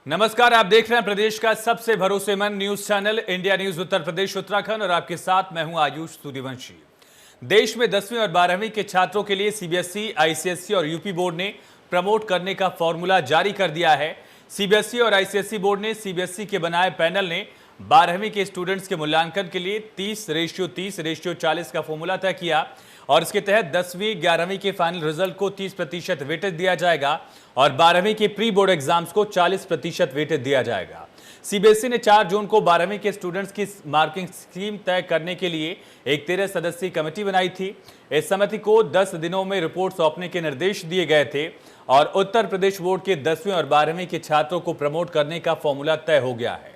नमस्कार, आप देख रहे हैं प्रदेश का सबसे भरोसेमंद news channel India news Uttar Pradesh Uttarakhand और आपके साथ मैं हूं आयुष सूर्यवंशी। देश में 10वीं और 12वीं के छात्रों के लिए सीबीएसई, आईसीएसई और यूपी बोर्ड ने प्रमोट करने का फॉर्मूला जारी कर दिया है। सीबीएसई और आईसीएसई बोर्ड ने सीबीएसई के बनाए पैनल ने 12वीं के स्टूडेंट्स के मूल्यांकन के लिए 30:30:40 का फॉर्मूला तय किया और इसके तहत 10वीं 11वीं के फाइनल रिजल्ट को 30% वेटेज दिया जाएगा और 12वीं के प्री बोर्ड एग्जाम्स को 40% वेटेज दिया जाएगा। सीबीएसई ने 4 जून को 12वीं के स्टूडेंट्स की मार्किंग स्कीम तय करने के लिए एक 13 सदस्यीय कमेटी बनाई थी। इस समिति को 10 दिनों में रिपोर्ट सौंपने के निर्देश दिए गए थे और उत्तर प्रदेश बोर्ड के 10वीं और 12वीं के छात्रों को प्रमोट करने का फॉर्मूला तय हो गया है।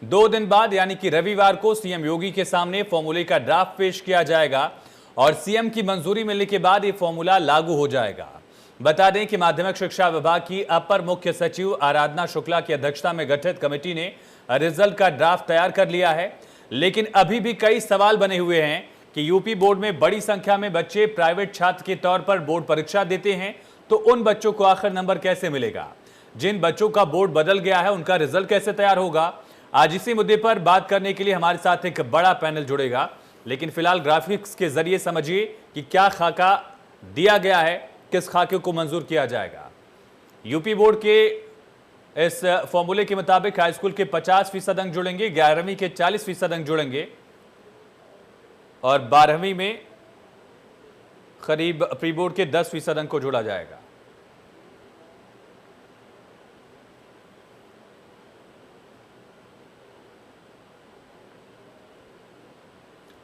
2 दिन बाद यानी कि रविवार को सीएम योगी के सामने फॉर्मूले का ड्राफ्ट पेश किया जाएगा और सीएम की मंजूरी मिलने के बाद ये फॉर्मूला लागू हो जाएगा। बता दें कि माध्यमिक शिक्षा विभाग की अपर मुख्य सचिव आराधना शुक्ला की अध्यक्षता में गठित कमेटी ने रिजल्ट का ड्राफ्ट तैयार कर लिया है, लेकिन अभी भी कई सवाल बने हुए हैं कि यूपी बोर्ड में बड़ी संख्या में बच्चे प्राइवेट छात्र के तौर पर बोर्ड परीक्षा देते हैं, तो उन बच्चों को आखिर नंबर कैसे मिलेगा? जिन बच्चों का बोर्ड बदल गया है उनका रिजल्ट कैसे तैयार होगा? आज इसी मुद्दे पर बात करने के लिए हमारे साथ एक बड़ा पैनल जुड़ेगा, लेकिन फिलहाल ग्राफिक्स के जरिए समझिए कि क्या खाका दिया गया है, किस खाके को मंजूर किया जाएगा। यूपी बोर्ड के इस फॉर्मूले के मुताबिक हाई स्कूल के 50% अंक जुड़ेंगे, 11वीं के 40% अंक जुड़ेंगे और 12वीं में करीब प्री बोर्ड के 10% अंक को जोड़ा जाएगा।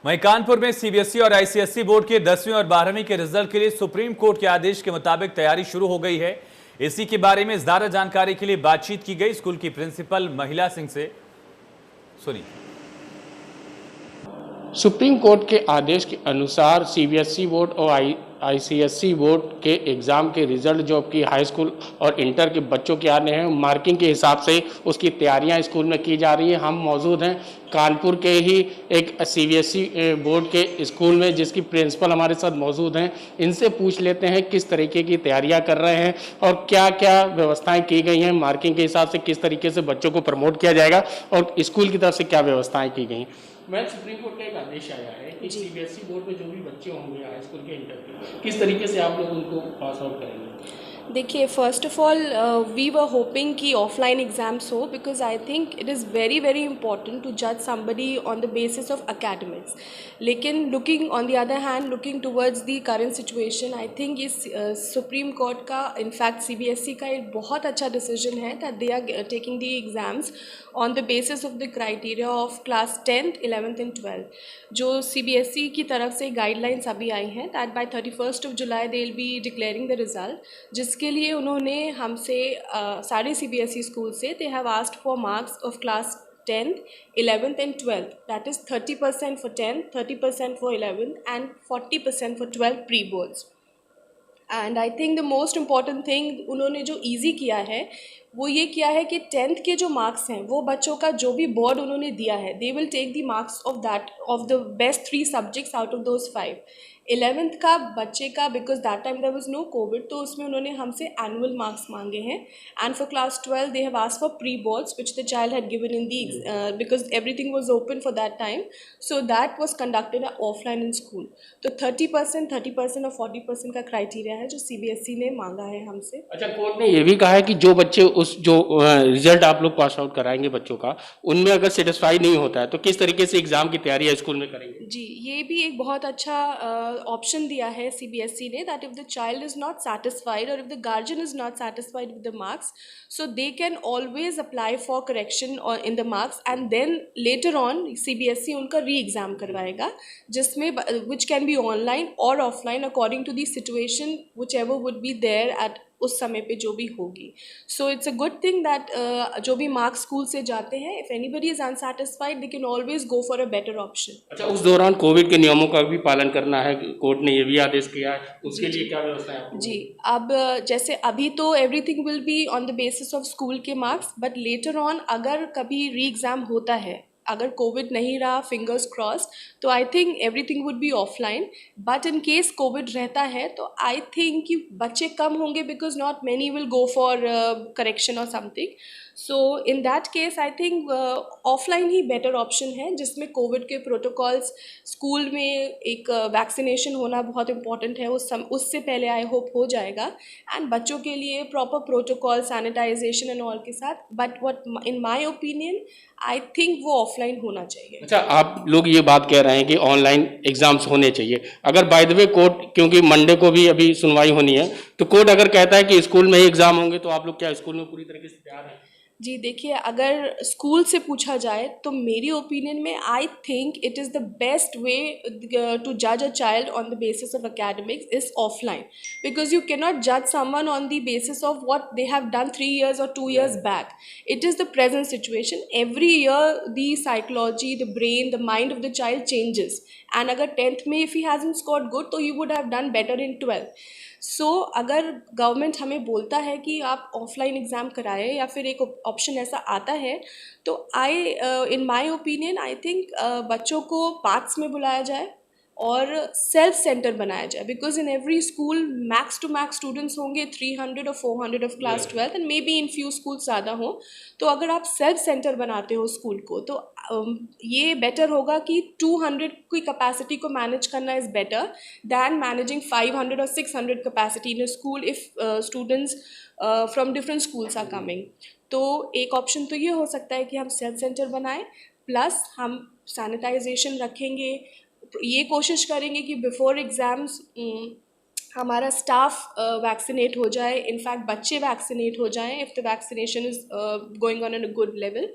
वहीं कानपुर में सीबीएसई और आईसीएसई बोर्ड के 10वीं और 12वीं के रिजल्ट के लिए सुप्रीम कोर्ट के आदेश के मुताबिक तैयारी शुरू हो गई है। इसी के बारे में ज्यादा जानकारी के लिए बातचीत की गई स्कूल की प्रिंसिपल महिला सिंह से। सुनिए। सुप्रीम कोर्ट के आदेश के अनुसार सीबीएसई बोर्ड और आईसीएसई बोर्ड के एग्ज़ाम के रिजल्ट जो कि हाई स्कूल और इंटर के बच्चों के आने हैं, मार्किंग के हिसाब से उसकी तैयारियां स्कूल में की जा रही है। हम मौजूद हैं कानपुर के ही एक सीबीएसई बोर्ड के स्कूल में, जिसकी प्रिंसिपल हमारे साथ मौजूद हैं। इनसे पूछ लेते हैं किस तरीके की तैयारियां कर रहे हैं और क्या क्या व्यवस्थाएँ की गई हैं, मार्किंग के हिसाब से किस तरीके से बच्चों को प्रमोट किया जाएगा और स्कूल की तरफ से क्या व्यवस्थाएँ की गई। मैम, सुप्रीम कोर्ट का एक आदेश आया है कि सीबीएसई बोर्ड में जो भी बच्चे होंगे हाई स्कूल के इंटर के, किस तरीके से आप लोग उनको पास आउट करेंगे? देखिए, first of all we were hoping कि ऑफलाइन एग्जाम्स हो, because I think it is very very important to जज somebody on the basis of academics. लेकिन looking on the other hand, looking towards the current situation, I think इस Supreme Court का, in fact CBSE का एक बहुत अच्छा decision है that they are taking the exams on the basis of the criteria of class 10th, 11th and 12th। जो CBSE की तरफ से गाइडलाइंस अभी आई हैं that bye 31st of July they will be declaring the result, जिसके लिए उन्होंने हमसे सारे सीबीएसई स्कूल से दे have asked for marks of class 10th, 11th and 12th, that is 30% for 10th, 30% for 11th and 40% for 12th pre-boards। And I think the most important thing उन्होंने जो easy किया है वो ये किया है कि 10th के जो मार्क्स हैं वो बच्चों का जो भी बोर्ड उन्होंने दिया है, they will take the marks of that of the best 3 subjects out of those 5। 11th का बच्चे का, because that time there was no covid, तो उसमें उन्होंने हमसे एनुअल मार्क्स मांगे हैं। And for class 12 they have asked for pre boards which the child had given in the, because everything was open for that time, so that was conducted offline in school. तो 30% और 40% का criteria है जो CBSE ने मांगा है हमसे। अच्छा, कोर्ट ने ये भी कहा है कि जो बच्चे उस जो रिजल्ट आप लोग पास आउट कराएंगे बच्चों का, उनमें अगर सेटिस्फाई नहीं होता है तो किस तरीके से एग्जाम की तैयारी स्कूल में करेंगे? जी, ये भी एक बहुत अच्छा ऑप्शन दिया है सीबीएसई ने, that if the child is not satisfied और if the guardian is not satisfied with the marks, so they can always apply for correction in the marks and then later on CBSE उनका re exam करवाएगा, जिसमें which can be online और offline according to the situation whichever would be there at उस समय पे जो भी होगी। So it's a good thing that जो भी मार्क्स स्कूल से जाते हैं, if anybody is unsatisfied they can always go for a better option. अच्छा, उस दौरान कोविड के नियमों का भी पालन करना है, कोर्ट ने ये भी आदेश किया है, उसके लिए क्या व्यवस्था है? जी, अब जैसे अभी तो everything will be on the basis of school के मार्क्स, बट लेटर ऑन अगर कभी री एग्ज़ाम होता है, अगर कोविड नहीं रहा, फिंगर्स क्रॉस, तो I think everything would be offline. But in case COVID रहता है तो आई थिंक कि बच्चे कम होंगे because not many will go for correction और something. So in that case I think offline ही बेटर ऑप्शन है, जिसमें कोविड के प्रोटोकॉल्स, स्कूल में एक वैक्सीनेशन होना बहुत इंपॉर्टेंट है, उससे पहले आई होप हो जाएगा. एंड बच्चों के लिए proper protocol, sanitisation and all के साथ. But what in my opinion I think वो ऑफलाइन होना चाहिए. अच्छा, आप लोग ये बात कह रहे हैं कि ऑनलाइन एग्जाम्स होने चाहिए. अगर बाय द वे कोर्ट, क्योंकि मंडे को भी अभी सुनवाई होनी है, तो कोर्ट अगर कहता है कि स्कूल में ही एग्जाम होंगे तो आप लोग क्या स्कूल में पूरी तरीके से तैयार हैं? जी देखिए, अगर स्कूल से पूछा जाए तो मेरी ओपिनियन में I think it is the best way to जज a child on the basis of academics is offline, because you can not जज someone on the basis of what they have done 3 years or 2 years back. It is the present situation. Every year the psychology, the brain, the mind of the child changes, and अगर 10th में if he hasn't scored good तो he would have done better in 12th. सो अगर government हमें बोलता है कि आप offline exam कराएं या फिर एक ऑप्शन ऐसा आता है, तो in my opinion I think बच्चों को पार्क्स में बुलाया जाए और सेल्फ सेंटर बनाया जाए, because in every school max to max students होंगे 300 और 400 of class 12th, and may be in few school ज़्यादा हो. तो अगर आप सेल्फ सेंटर बनाते हो स्कूल को, तो ये बेटर होगा कि 200 की कैपेसिटी को मैनेज करना इज़ बेटर दैन मैनेजिंग 500 और 600 capacity in school if students from different schools are coming. तो एक ऑप्शन तो ये हो सकता है कि हम सेल्फ सेंटर बनाएं, प्लस हम सैनिटाइजेशन रखेंगे, ये कोशिश करेंगे कि बिफोर एग्ज़ाम्स हमारा स्टाफ वैक्सीनेट हो जाए, इनफैक्ट बच्चे वैक्सीनेट हो जाएं if the vaccination is going on an a good level.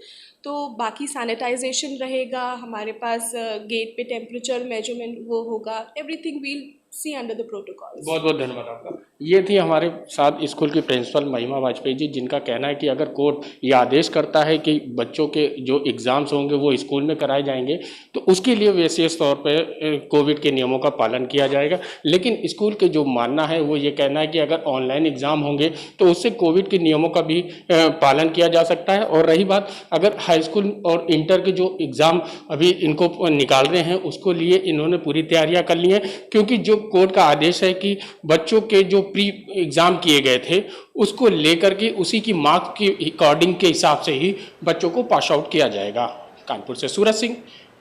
तो बाकी सैनिटाइजेशन रहेगा, हमारे पास गेट पे टेम्परेचर मेजरमेंट वो होगा, everything will see under the protocols. बहुत बहुत धन्यवाद आपका. ये थी हमारे साथ स्कूल की प्रिंसिपल महिमा वाजपेयी जी, जिनका कहना है कि अगर कोर्ट ये आदेश करता है कि बच्चों के जो एग्ज़ाम्स होंगे वो स्कूल में कराए जाएंगे तो उसके लिए विशेष तौर पे कोविड के नियमों का पालन किया जाएगा. लेकिन स्कूल के जो मानना है वो ये कहना है कि अगर ऑनलाइन एग्ज़ाम होंगे तो उससे कोविड के नियमों का भी पालन किया जा सकता है. और रही बात अगर हाई स्कूल और इंटर के जो एग्ज़ाम अभी इनको निकाल रहे हैं उसको लिए इन्होंने पूरी तैयारियाँ कर ली हैं, क्योंकि जो कोर्ट का आदेश है कि बच्चों के जो प्री एग्ज़ाम किए गए थे उसको लेकर के उसी की मार्क्स की अकॉर्डिंग के हिसाब से ही बच्चों को पास आउट किया जाएगा. कानपुर से सूरज सिंह,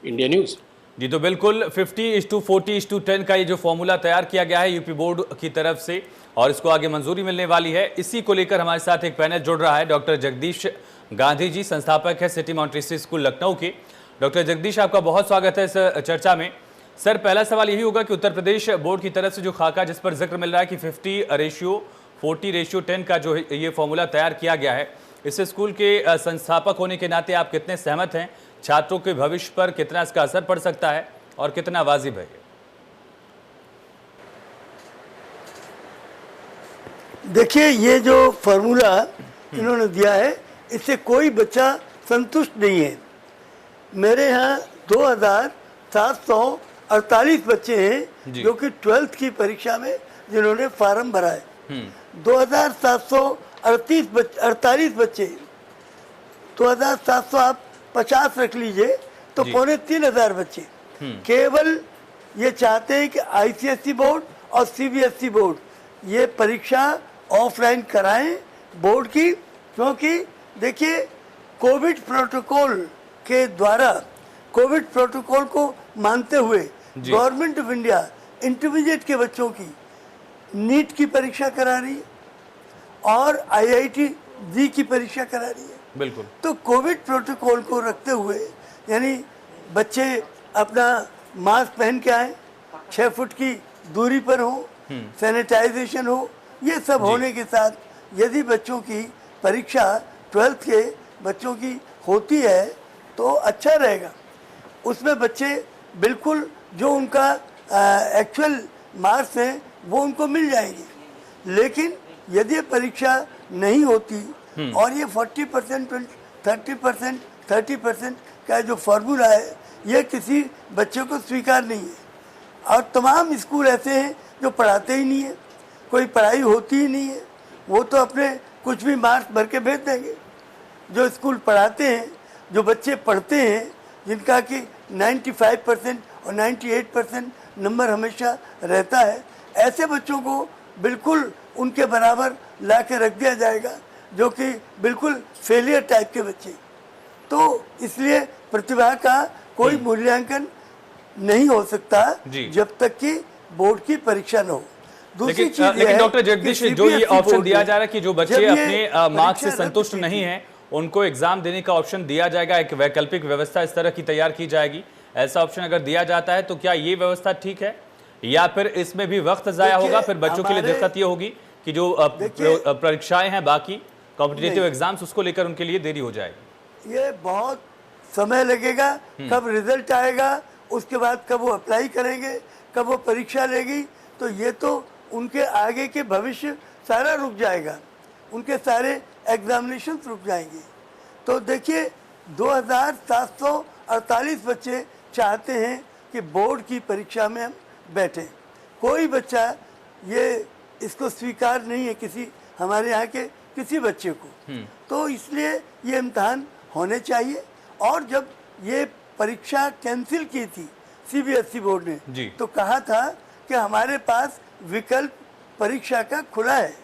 इंडिया न्यूज़. जी तो बिल्कुल 50:40:10 का ये जो फॉर्मूला तैयार किया गया है यूपी बोर्ड की तरफ से और इसको आगे मंजूरी मिलने वाली है, इसी को लेकर हमारे साथ एक पैनल जुड़ रहा है. डॉक्टर जगदीश गांधी जी संस्थापक है सिटी मॉन्टेसरी स्कूल लखनऊ के. डॉक्टर जगदीश, आपका बहुत स्वागत है इस चर्चा में. सर, पहला सवाल यही होगा कि उत्तर प्रदेश बोर्ड की तरफ से जो खाका जिस पर जिक्र मिल रहा है कि 50:40:10 का जो ये फॉर्मूला तैयार किया गया है, इससे स्कूल के संस्थापक होने के नाते आप कितने सहमत हैं? छात्रों के भविष्य पर कितना इसका असर पड़ सकता है और कितना वाजिब है? देखिए, ये जो फार्मूला इन्होंने दिया है इससे कोई बच्चा संतुष्ट नहीं है. मेरे यहाँ 2748 बच्चे हैं जो कि 12th की परीक्षा में जिन्होंने फार्म भरा है. 2748 बच्चे, 2700 आप 50 रख लीजिए तो 2500 बच्चे केवल ये चाहते हैं कि आईसीएसई बोर्ड और सीबीएसई बोर्ड ये परीक्षा ऑफलाइन कराएं बोर्ड की. क्योंकि देखिए, कोविड प्रोटोकॉल के द्वारा, कोविड प्रोटोकॉल को मानते हुए गवर्नमेंट ऑफ इंडिया इंटरमीडिएट के बच्चों की नीट की परीक्षा करा रही है और आईआईटी जी की परीक्षा करा रही है. बिल्कुल. तो कोविड प्रोटोकॉल को रखते हुए यानी बच्चे अपना मास्क पहन के आए, 6 फुट की दूरी पर हो, सैनिटाइजेशन हो, ये सब होने के साथ यदि बच्चों की परीक्षा 12th के बच्चों की होती है तो अच्छा रहेगा. उसमें बच्चे बिल्कुल जो उनका एक्चुअल मार्क्स हैं वो उनको मिल जाएंगे. लेकिन यदि परीक्षा नहीं होती और ये 40%, 30% का जो फार्मूला है ये किसी बच्चे को स्वीकार नहीं है. और तमाम स्कूल ऐसे हैं जो पढ़ाते ही नहीं है, कोई पढ़ाई होती ही नहीं है, वो तो अपने कुछ भी मार्क्स भर के भेज देंगे. जो स्कूल पढ़ाते हैं, जो बच्चे पढ़ते हैं जिनका कि 95% और 98% नंबर हमेशा रहता है, ऐसे बच्चों को बिल्कुल उनके बराबर ला के रख दिया जाएगा जो कि बिल्कुल फेलियर टाइप के बच्चे। तो इसलिए प्रतिभा का कोई मूल्यांकन नहीं हो सकता जब तक कि बोर्ड की परीक्षा न हो। दूसरी चीज लेकिन डॉक्टर जगदीश, जो ये ऑप्शन दिया जा रहा है कि जो बच्चे अपने मार्क्स से संतुष्ट नहीं हैं उनको एग्जाम देने का ऑप्शन दिया जाएगा, एक वैकल्पिक व्यवस्था इस तरह की तैयार की जाएगी, ऐसा ऑप्शन अगर दिया जाता है तो क्या ये व्यवस्था ठीक है या फिर इसमें भी वक्त जाया होगा? फिर बच्चों के लिए दिक्कत ये होगी कि जो परीक्षाएं हैं बाकी कॉम्पिटिटिव एग्जाम्स उसको लेकर उनके लिए देरी हो जाएगी। ये बहुत समय लगेगा, कब रिजल्ट आएगा, उसके बाद कब वो अप्लाई करेंगे, कब वो परीक्षा लेगी, तो ये तो उनके आगे के भविष्य सारा रुक जाएगा, उनके सारे एग्जामिनेशन रुक जाएंगे। तो देखिए 2748 बच्चे चाहते हैं कि बोर्ड की परीक्षा में हम बैठें। कोई बच्चा ये इसको स्वीकार नहीं है किसी हमारे यहाँ के किसी बच्चे को। तो इसलिए ये इम्तहान होने चाहिए। और जब ये परीक्षा कैंसिल की थी सीबीएसई बोर्ड ने तो कहा था कि हमारे पास विकल्प परीक्षा का खुला है,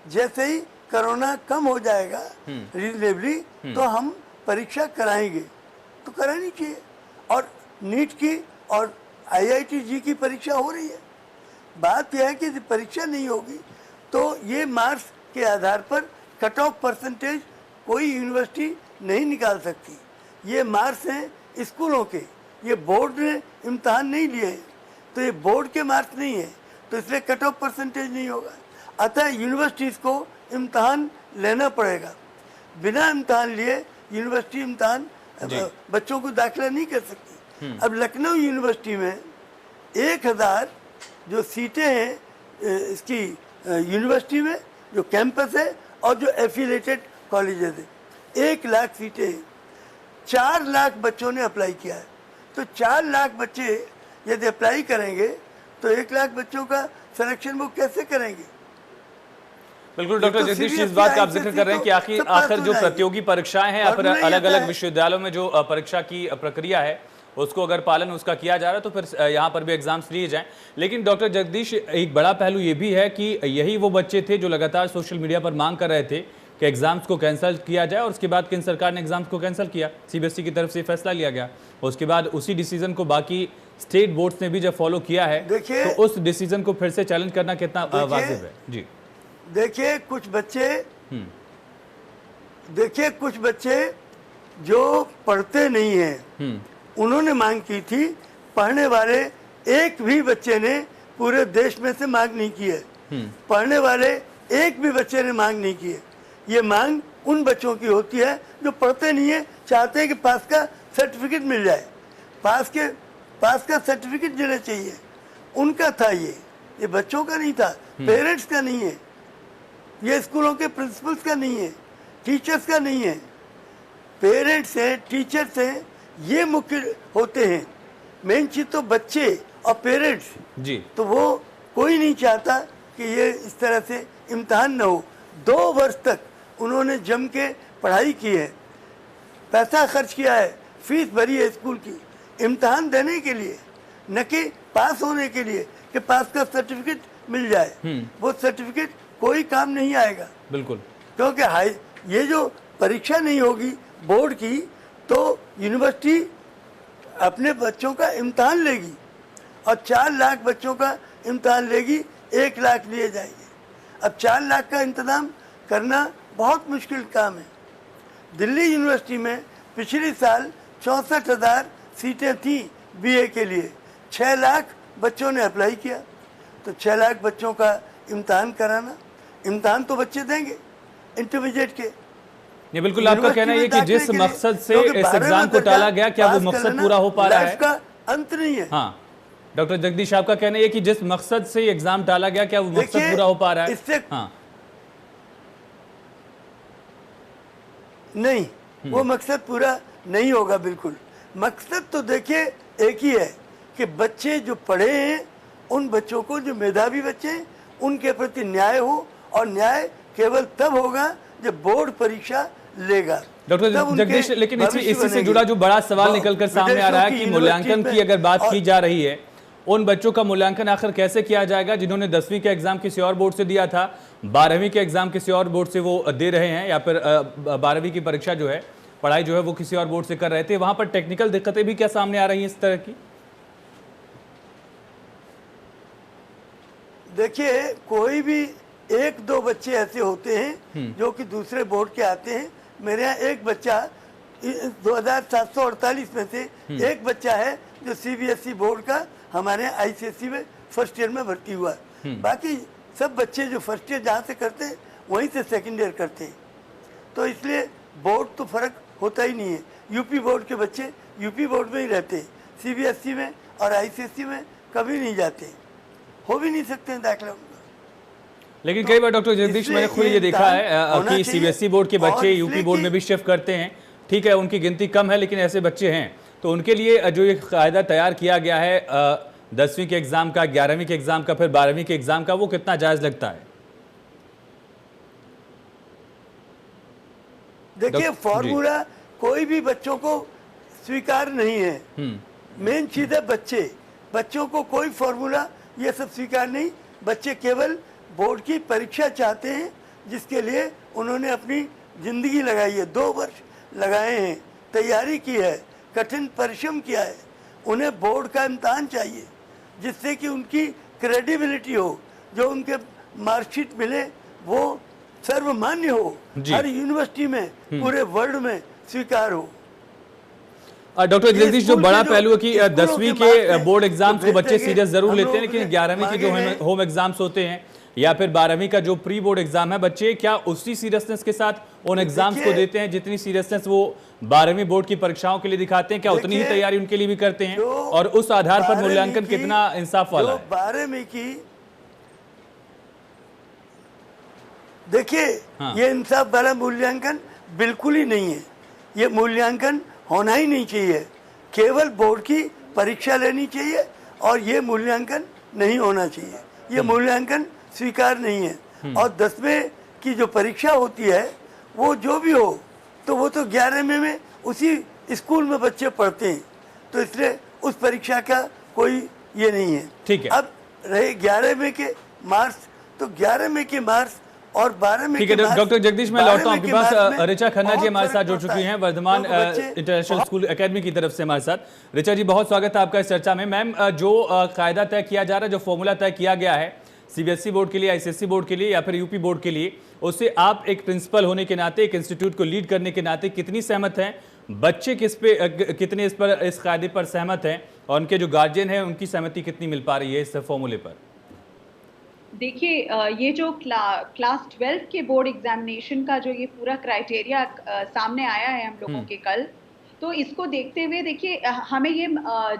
जैसे ही कोरोना कम हो जाएगा रीजनेबली तो हम परीक्षा कराएंगे। तो करानी चाहिए। और नीट की और IIT-JEE की परीक्षा हो रही है। बात यह है कि यदि परीक्षा नहीं होगी तो ये मार्क्स के आधार पर कट ऑफ परसेंटेज कोई यूनिवर्सिटी नहीं निकाल सकती। ये मार्क्स हैं स्कूलों के, ये बोर्ड ने इम्तहान नहीं लिए हैं, तो ये बोर्ड के मार्क्स नहीं है, तो इसलिए कट ऑफ परसेंटेज नहीं होगा। अतः यूनिवर्सिटीज़ को इम्तहान लेना पड़ेगा। बिना इम्तहान लिए यूनिवर्सिटी इम्तहान बच्चों को दाखिला नहीं कर सकती। अब लखनऊ यूनिवर्सिटी में 1000 जो सीटें हैं इसकी यूनिवर्सिटी में जो कैंपस है और जो एफिलेटेड कॉलेजेस है, 1 लाख सीटें हैं। 4 लाख बच्चों ने अप्लाई किया है। तो 4 लाख बच्चे यदि अप्लाई करेंगे तो 1 लाख बच्चों का सिलेक्शन वो कैसे करेंगे? बिल्कुल डॉक्टर जगदीश, इस बात का आप जिक्र कर रहे हैं कि आखिर जो प्रतियोगी परीक्षाएं हैं या फिर अलग अलग विश्वविद्यालयों में जो परीक्षा की प्रक्रिया है उसको अगर पालन उसका किया जा रहा है तो फिर यहाँ पर भी एग्जाम्स लिए जाएं। लेकिन डॉक्टर जगदीश, एक बड़ा पहलू ये भी है कि यही वो बच्चे थे जो लगातार सोशल मीडिया पर मांग कर रहे थे कि एग्जाम्स को कैंसिल किया जाए, और उसके बाद केंद्र सरकार ने एग्जाम्स को कैंसिल किया, सीबीएसई की तरफ से फैसला लिया गया। उसके बाद उसी डिसीजन को बाकी स्टेट बोर्ड्स ने भी जब फॉलो किया है तो उस डिसीजन को फिर से चैलेंज करना कितना वाजिब है? जी देखिए कुछ बच्चे जो पढ़ते नहीं हैं उन्होंने मांग की थी, पढ़ने वाले एक भी बच्चे ने पूरे देश में से मांग नहीं की है। पढ़ने वाले एक भी बच्चे ने मांग नहीं की है। ये मांग उन बच्चों की होती है जो पढ़ते नहीं है, चाहते हैं कि पास का सर्टिफिकेट मिल जाए, पास का सर्टिफिकेट देना चाहिए। उनका था ये बच्चों का नहीं था, पेरेंट्स का नहीं है, ये स्कूलों के प्रिंसिपल्स का नहीं है, टीचर्स का नहीं है। पेरेंट्स हैं, टीचर्स हैं, ये मुख्य होते हैं। मेन चीज तो बच्चे और पेरेंट्स जी। तो वो कोई नहीं चाहता कि ये इस तरह से इम्तहान न हो। 2 वर्ष तक उन्होंने जम के पढ़ाई की है, पैसा खर्च किया है, फीस भरी है स्कूल की, इम्तहान देने के लिए, न कि पास होने के लिए कि पास का सर्टिफिकेट मिल जाए। वो सर्टिफिकेट कोई काम नहीं आएगा। बिल्कुल, क्योंकि ये जो परीक्षा नहीं होगी बोर्ड की तो यूनिवर्सिटी अपने बच्चों का इम्तहान लेगी और 4 लाख बच्चों का इम्तहान लेगी, 1 लाख लिए जाएंगे। अब 4 लाख का इंतजाम करना बहुत मुश्किल काम है। दिल्ली यूनिवर्सिटी में पिछले साल 64,000 सीटें थी बीए के लिए, 6 लाख बच्चों ने अप्लाई किया। तो 6 लाख बच्चों का इम्तहान कराना, इम्तहान तो बच्चे देंगे इंटरमीडिएट के। ये बिल्कुल आपका कहना है कि जिस मकसद से इस एग्जाम को टाला गया, क्या वो मकसद पूरा हो पा रहा है? इसका अंत नहीं है। हाँ डॉक्टर जगदीश, आपका कहना है कि जिस मकसद से एग्जाम टाला गया, क्या वो मकसद पूरा हो पा रहा है? इससे हाँ नहीं, वो मकसद पूरा नहीं होगा। बिल्कुल, मकसद तो देखिए एक ही है कि बच्चे जो पढ़े हैं उन बच्चों को, जो मेधावी बच्चे हैं उनके प्रति न्याय हो, और न्याय केवल तब होगा जब बोर्ड परीक्षा लेगा। डॉक्टर तब उनके जगदीश, लेकिन भविष्य इसी से बनेंगे। जुड़ा जो बड़ा सवाल निकलकर सामने आ रहा है कि विदेशों मूल्यांकन की अगर बात और- की जा रही है, उन बच्चों का मूल्यांकन आखिर कैसे किया जाएगा जिन्होंने 10वीं के एग्जाम किसी और बोर्ड से दिया था, 12वीं के एग्जाम किसी और बोर्ड से वो दे रहे हैं, या फिर 12वीं की परीक्षा जो है, पढ़ाई जो है वो किसी और बोर्ड से कर रहे थे, वहां पर टेक्निकल दिक्कतें भी क्या सामने आ रही हैं इस तरह की? देखिए, कोई भी एक दो बच्चे ऐसे होते हैं जो कि दूसरे बोर्ड के आते हैं। मेरे यहाँ एक बच्चा 2748 में से एक बच्चा है जो सीबीएसई बोर्ड का हमारे यहाँ आईसीएसई में फर्स्ट ईयर में भर्ती हुआ है। बाकी सब बच्चे जो फर्स्ट ईयर जहाँ से करते हैं वहीं से सेकंड ईयर करते हैं। तो इसलिए बोर्ड तो फर्क होता ही नहीं है। यूपी बोर्ड के बच्चे यूपी बोर्ड में ही रहते हैं, सीबीएसई में और आईसीएसई में कभी नहीं जाते, हो भी नहीं सकते हैं दाखिला उनका। लेकिन कई बार डॉक्टर जगदीश, इसलिए मैंने खुद ये ये देखा दान है होना कि चाहिए। सीबीएसई बोर्ड के और बच्चे यूपी इसलिए बोर्ड में भी शिफ्ट करते हैं। ठीक है, उनकी गिनती कम है, लेकिन ऐसे बच्चे हैं। तो उनके लिए जो ये कायदा तैयार किया गया है 10वीं के एग्जाम का, 11वीं के एग्जाम का, फिर 12वीं के एग्जाम का, वो कितना जायज लगता है? देखिए, फॉर्मूला कोई भी बच्चों को स्वीकार नहीं है। मेन चीज है बच्चों को कोई फॉर्मूला ये सब स्वीकार नहीं। बच्चे केवल बोर्ड की परीक्षा चाहते हैं, जिसके लिए उन्होंने अपनी जिंदगी लगाई है, 2 वर्ष लगाए हैं, तैयारी की है, कठिन परिश्रम किया है। उन्हें बोर्ड का इम्तहान चाहिए जिससे कि उनकी क्रेडिबिलिटी हो, जो उनके मार्कशीट मिले वो सर्वमान्य हो, हर यूनिवर्सिटी में, पूरे वर्ल्ड में स्वीकार हो। डॉक्टर जगदीश, जो स्कूल बड़ा के जो पहलू है कि स्कूलों 10वीं के मार्क्स के हैं, बोर्ड एग्जाम्स तो को बच्चे भेजते सीरियस हैं, जरूर हम लेते हैं, लोग लेकिन 11वीं के जो मांगे हैं। होम एग्जाम्स होते हैं या फिर 12वीं का जो प्री बोर्ड एग्जाम है, बच्चे क्या उसी सीरियसनेस के साथ उन एग्जाम्स को देखिए, देते हैं जितनी सीरियसनेस वो 12वीं बोर्ड की परीक्षाओं के लिए दिखाते हैं? क्या उतनी ही देखिए, तैयारी उनके लिए भी करते हैं? जो और उस आधार पर 12वीं मूल्यांकन की- कितना इंसाफ वाला जो है? 12वीं की, देखिए, हाँ। ये इंसाफ वाला मूल्यांकन बिल्कुल ही नहीं है। ये मूल्यांकन होना ही नहीं चाहिए। केवल बोर्ड की परीक्षा लेनी चाहिए और ये मूल्यांकन नहीं होना चाहिए। ये मूल्यांकन स्वीकार नहीं है। और 10वीं की जो परीक्षा होती है वो जो भी हो, तो वो तो 11वीं में उसी स्कूल में बच्चे पढ़ते हैं, तो इसलिए उस परीक्षा का कोई ये नहीं है। ठीक है। अब रहे 11वीं के मार्क्स, तो 11वीं के मार्क्स और 12वीं ठीक है के मार्क्स, डॉक्टर जगदीश, मैं लौटता हूं आपके 12वीं के मार्क्स पास। में ऋचा खन्ना जी बहुत हमारे साथ फर्क जुड़ पड़ता चुकी है। हैं वर्धमान तो बच्चे इंटरनेशनल स्कूल एकेडमी की तरफ से हमारे साथ। ऋचा जी, बहुत स्वागत है आपका इस चर्चा में। मैम, जो कायदा तय किया जा रहा है, जो फॉर्मूला तय किया गया है सीबीएसई बोर्ड के लिए, आईसीएसई बोर्ड के लिए या फिर यूपी बोर्ड के लिए, उससे आप एक प्रिंसिपल होने के नाते, एक इंस्टीट्यूट को लीड करने के नाते कितनी सहमत हैं? बच्चे कितने इस कायदे पर सहमत हैं, और उनके जो गार्जियन हैं उनकी सहमति कितनी मिल पा रही है इस फॉर्मूले पर? देखिए, ये जो क्लास 12 के बोर्ड एग्जामिनेशन का जो ये पूरा क्राइटेरिया सामने आया है हम लोगों के कल, तो इसको देखते हुए देखिए, हमें ये